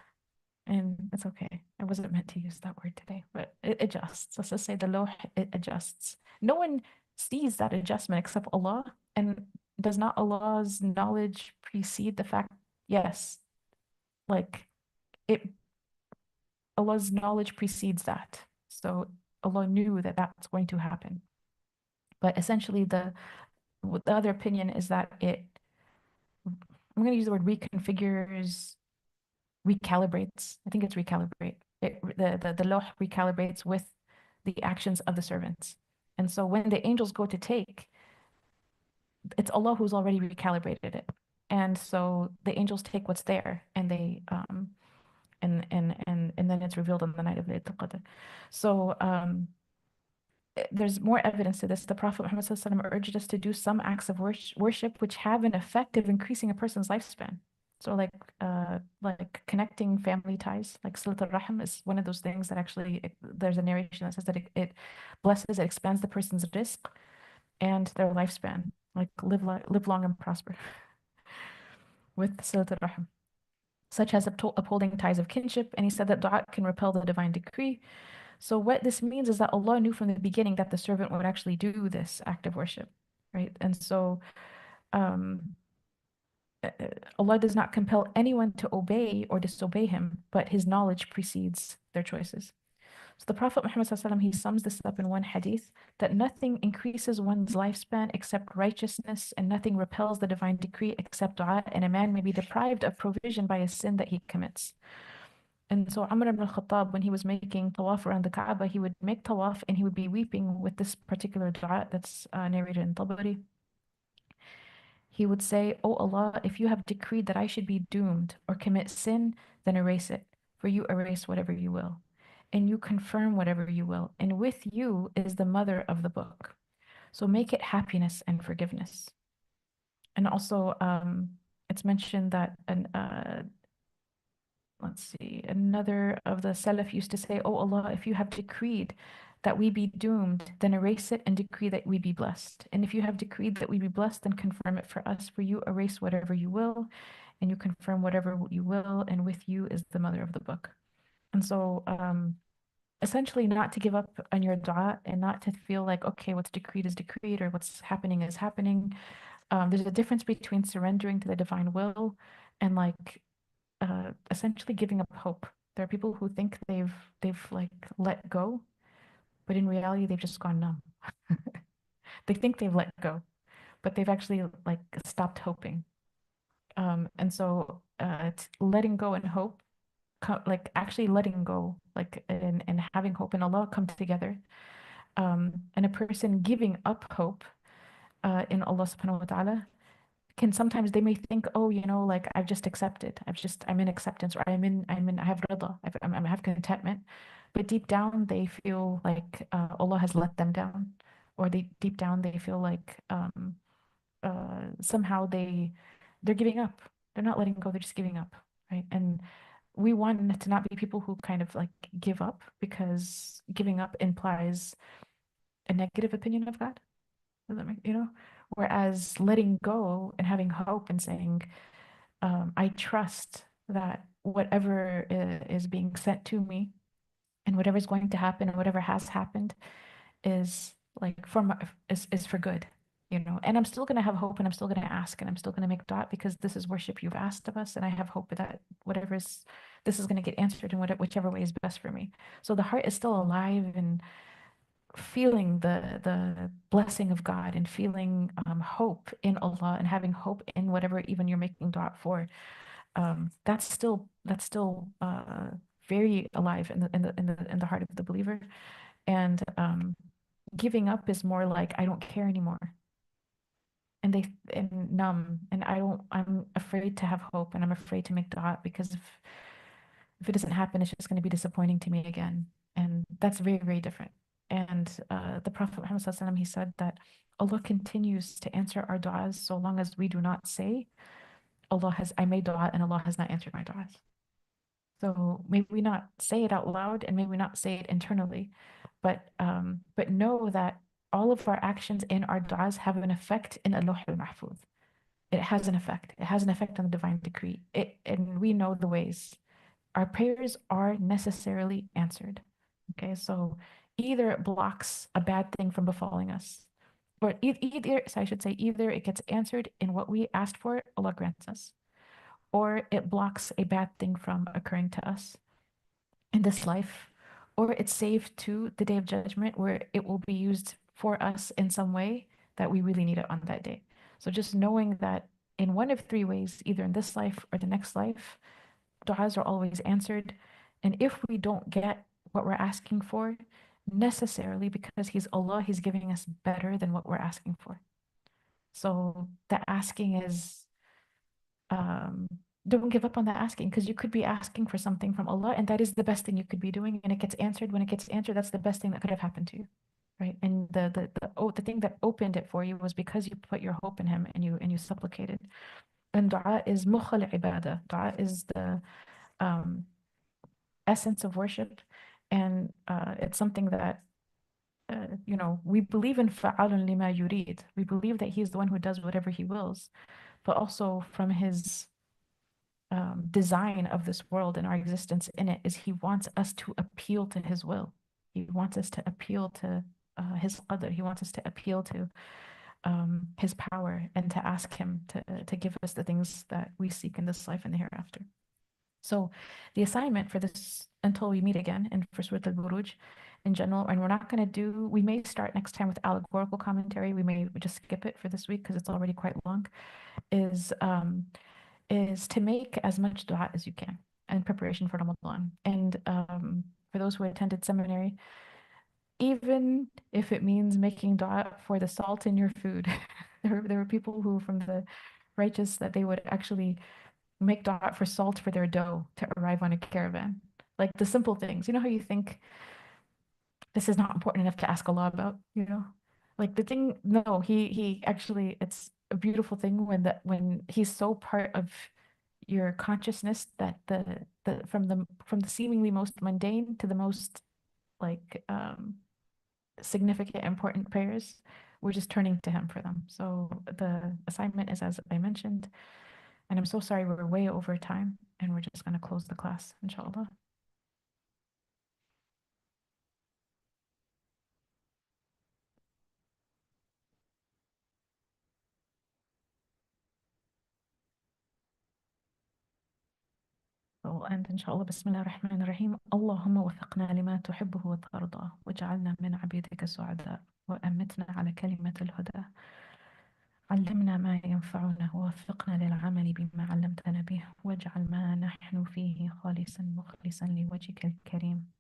and it's okay. I wasn't meant to use that word today, but it adjusts. Let's just say the lawh, it adjusts. No one sees that adjustment except Allah. And does not Allah's knowledge precede the fact? Yes, like it, Allah's knowledge precedes that. So Allah knew that that's going to happen. But essentially, the other opinion is that I'm going to use the word reconfigures, recalibrates. I think it's recalibrate. The lawh recalibrates with the actions of the servants. And so when the angels go to take, it's Allah who's already recalibrated it. And so the angels take what's there, and they and then it's revealed on the night of Laylatul Qadr. So there's more evidence to this. The Prophet Muhammad urged us to do some acts of worship which have an effect of increasing a person's lifespan. So like connecting family ties, like Silat al-Rahim is one of those things that actually there's a narration that says that it blesses, it expands the person's rizq and their lifespan, like live long and prosper with Silat al-Rahim, such as upholding ties of kinship. And he said that dua can repel the divine decree. So what this means is that Allah knew from the beginning that the servant would actually do this act of worship, right? And so um, Allah does not compel anyone to obey or disobey him, but his knowledge precedes their choices. So the Prophet Muhammad ﷺ, he sums this up in one hadith, that nothing increases one's lifespan except righteousness, and nothing repels the divine decree except dua, and a man may be deprived of provision by a sin that he commits. And so Umar ibn al-Khattab, when he was making tawaf around the Kaaba, he would make tawaf and he would be weeping with this particular dua that's narrated in Tabari. He would say, "O Allah, if you have decreed that I should be doomed or commit sin, then erase it, for you erase whatever you will, and you confirm whatever you will, and with you is the mother of the book. So make it happiness and forgiveness." And also, it's mentioned that let's see, another of the Salaf used to say, "Oh Allah, if you have decreed that we be doomed, then erase it and decree that we be blessed. And if you have decreed that we be blessed, then confirm it for us. For you erase whatever you will, and you confirm whatever you will, and with you is the mother of the book." And so, essentially, not to give up on your dua and not to feel like, okay, what's decreed is decreed, or what's happening is happening. There's a difference between surrendering to the divine will and like essentially giving up hope. There are people who think they've like let go, but in reality they've just gone numb. They think they've let go, but they've actually like stopped hoping. And so it's letting go and hope, like actually letting go, like and having hope in Allah come together. And a person giving up hope in Allah subhanahu wa ta'ala can sometimes they may think, oh, like I've just accepted. I'm in acceptance, or I have rida, I have contentment. But deep down, they feel like Allah has let them down, or deep down they feel like somehow they're giving up. They're not letting go. They're just giving up, right? And we want to not be people who kind of like give up, because giving up implies a negative opinion of God. Does that make? Whereas letting go and having hope and saying, I trust that whatever is being sent to me and whatever is going to happen and whatever has happened is like is for good, and I'm still going to have hope, and I'm still going to ask, and I'm still going to make dua, because this is worship you've asked of us, and I have hope that this is going to get answered in whichever way is best for me. So the heart is still alive, and feeling the blessing of God and feeling hope in Allah and having hope in whatever even you're making dua for, that's still very alive in the heart of the believer. And giving up is more like I don't care anymore. And numb, and I'm afraid to have hope, and I'm afraid to make dua because if it doesn't happen, it's just going to be disappointing to me again. And that's very, very different. And the Prophet Muhammad SAW, he said that Allah continues to answer our du'as so long as we do not say, I made dua and Allah has not answered my du'as. So maybe we not say it out loud and maybe we not say it internally, but know that all of our actions in our du'as have an effect in Allah al-Mahfuz. It has an effect. It has an effect on the divine decree. And we know the ways our prayers are necessarily answered. Okay, so either it blocks a bad thing from befalling us, or so I should say, either it gets answered in what we asked for, Allah grants us, or it blocks a bad thing from occurring to us in this life, or it's saved to the day of judgment where it will be used for us in some way that we really need it on that day. So just knowing that in one of three ways, either in this life or the next life, du'as are always answered. And if we don't get what we're asking for, necessarily because He's Allah, He's giving us better than what we're asking for. So the asking is, um, don't give up on the asking because you could be asking for something from Allah, and that is the best thing you could be doing. And it gets answered. When it gets answered, that's the best thing that could have happened to you. Right. And the thing that opened it for you was because you put your hope in Him and you supplicated. And dua is mukhal ibadah. Dua is the um, essence of worship. And it's something that, we believe in fa'alun lima yurid. We believe that He's the one who does whatever He wills, but also from His design of this world and our existence in it is He wants us to appeal to His will. He wants us to appeal to His qadr. He wants us to appeal to His power and to ask Him to give us the things that we seek in this life and the hereafter. So the assignment for this until we meet again and for Surah al-Buruj in general, and we're not going to we may start next time with allegorical commentary. We may just skip it for this week because it's already quite long, is to make as much dua as you can in preparation for Ramadan. And for those who attended seminary, even if it means making dua for the salt in your food, there were people who from the righteous that they would actually make dua for salt for their dough to arrive on a caravan. Like the simple things. You know how you think this is not important enough to ask Allah about, Like the thing, no, he actually it's a beautiful thing when he's so part of your consciousness that the from the seemingly most mundane to the most like significant important prayers, we're just turning to him for them. So the assignment is as I mentioned, and I'm so sorry we're way over time and we're just going to close the class, inshallah. وأنت إن شاء الله بسم الله الرحمن الرحيم اللهم وفقنا لما تحبه وترضى واجعلنا من عبيدك السعداء وأمتنا على كلمة الهدى علمنا ما ينفعنا ووفقنا للعمل بما علمتنا به واجعل ما نحن فيه خالصا مخلصا لوجهك الكريم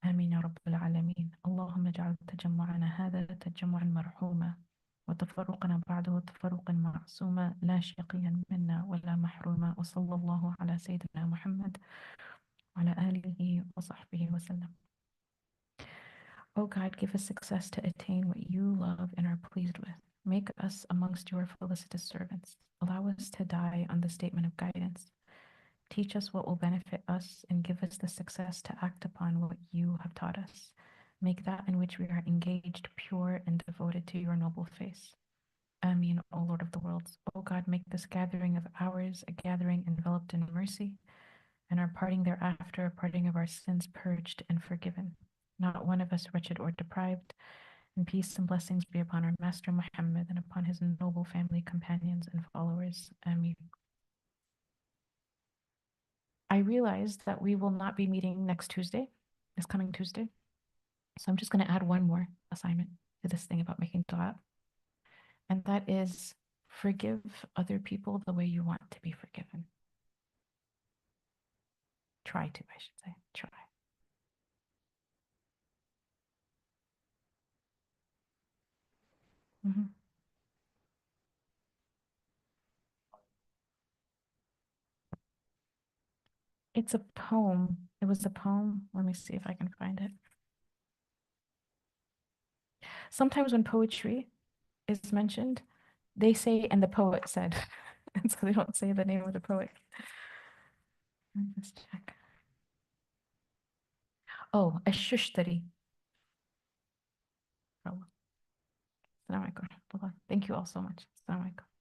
آمين يا رب العالمين اللهم اجعل تجمعنا هذا تجمعا مرحوما وتفرقنا بعده تفرقا معصوما لا شقيا منا ولا محروما وصلى الله على سيدنا محمد وعلى آله وصحبه وسلم. O God, give us success to attain what you love and are pleased with. Make us amongst your felicitous servants. Allow us to die on the statement of guidance. Teach us what will benefit us and give us the success to act upon what you have taught us. Make that in which we are engaged pure and devoted to your noble face. Ameen, O Lord of the worlds. O God, make this gathering of ours a gathering enveloped in mercy, and our parting thereafter a parting of our sins purged and forgiven. Not one of us wretched or deprived, and peace and blessings be upon our Master Muhammad and upon his noble family, companions, and followers. Ameen. I realized that we will not be meeting next Tuesday, this coming Tuesday. So I'm just going to add one more assignment to this thing about making dua. And that is forgive other people the way you want to be forgiven. Try to, I should say. Try. Mhm. It's a poem. It was a poem. Let me see if I can find it. Sometimes when poetry is mentioned, they say, and the poet said, and so they don't say the name of the poet. Let's check. Oh, Ashishtari. Oh, Assalamu alaikum. Thank you all so much. Assalamu alaikum.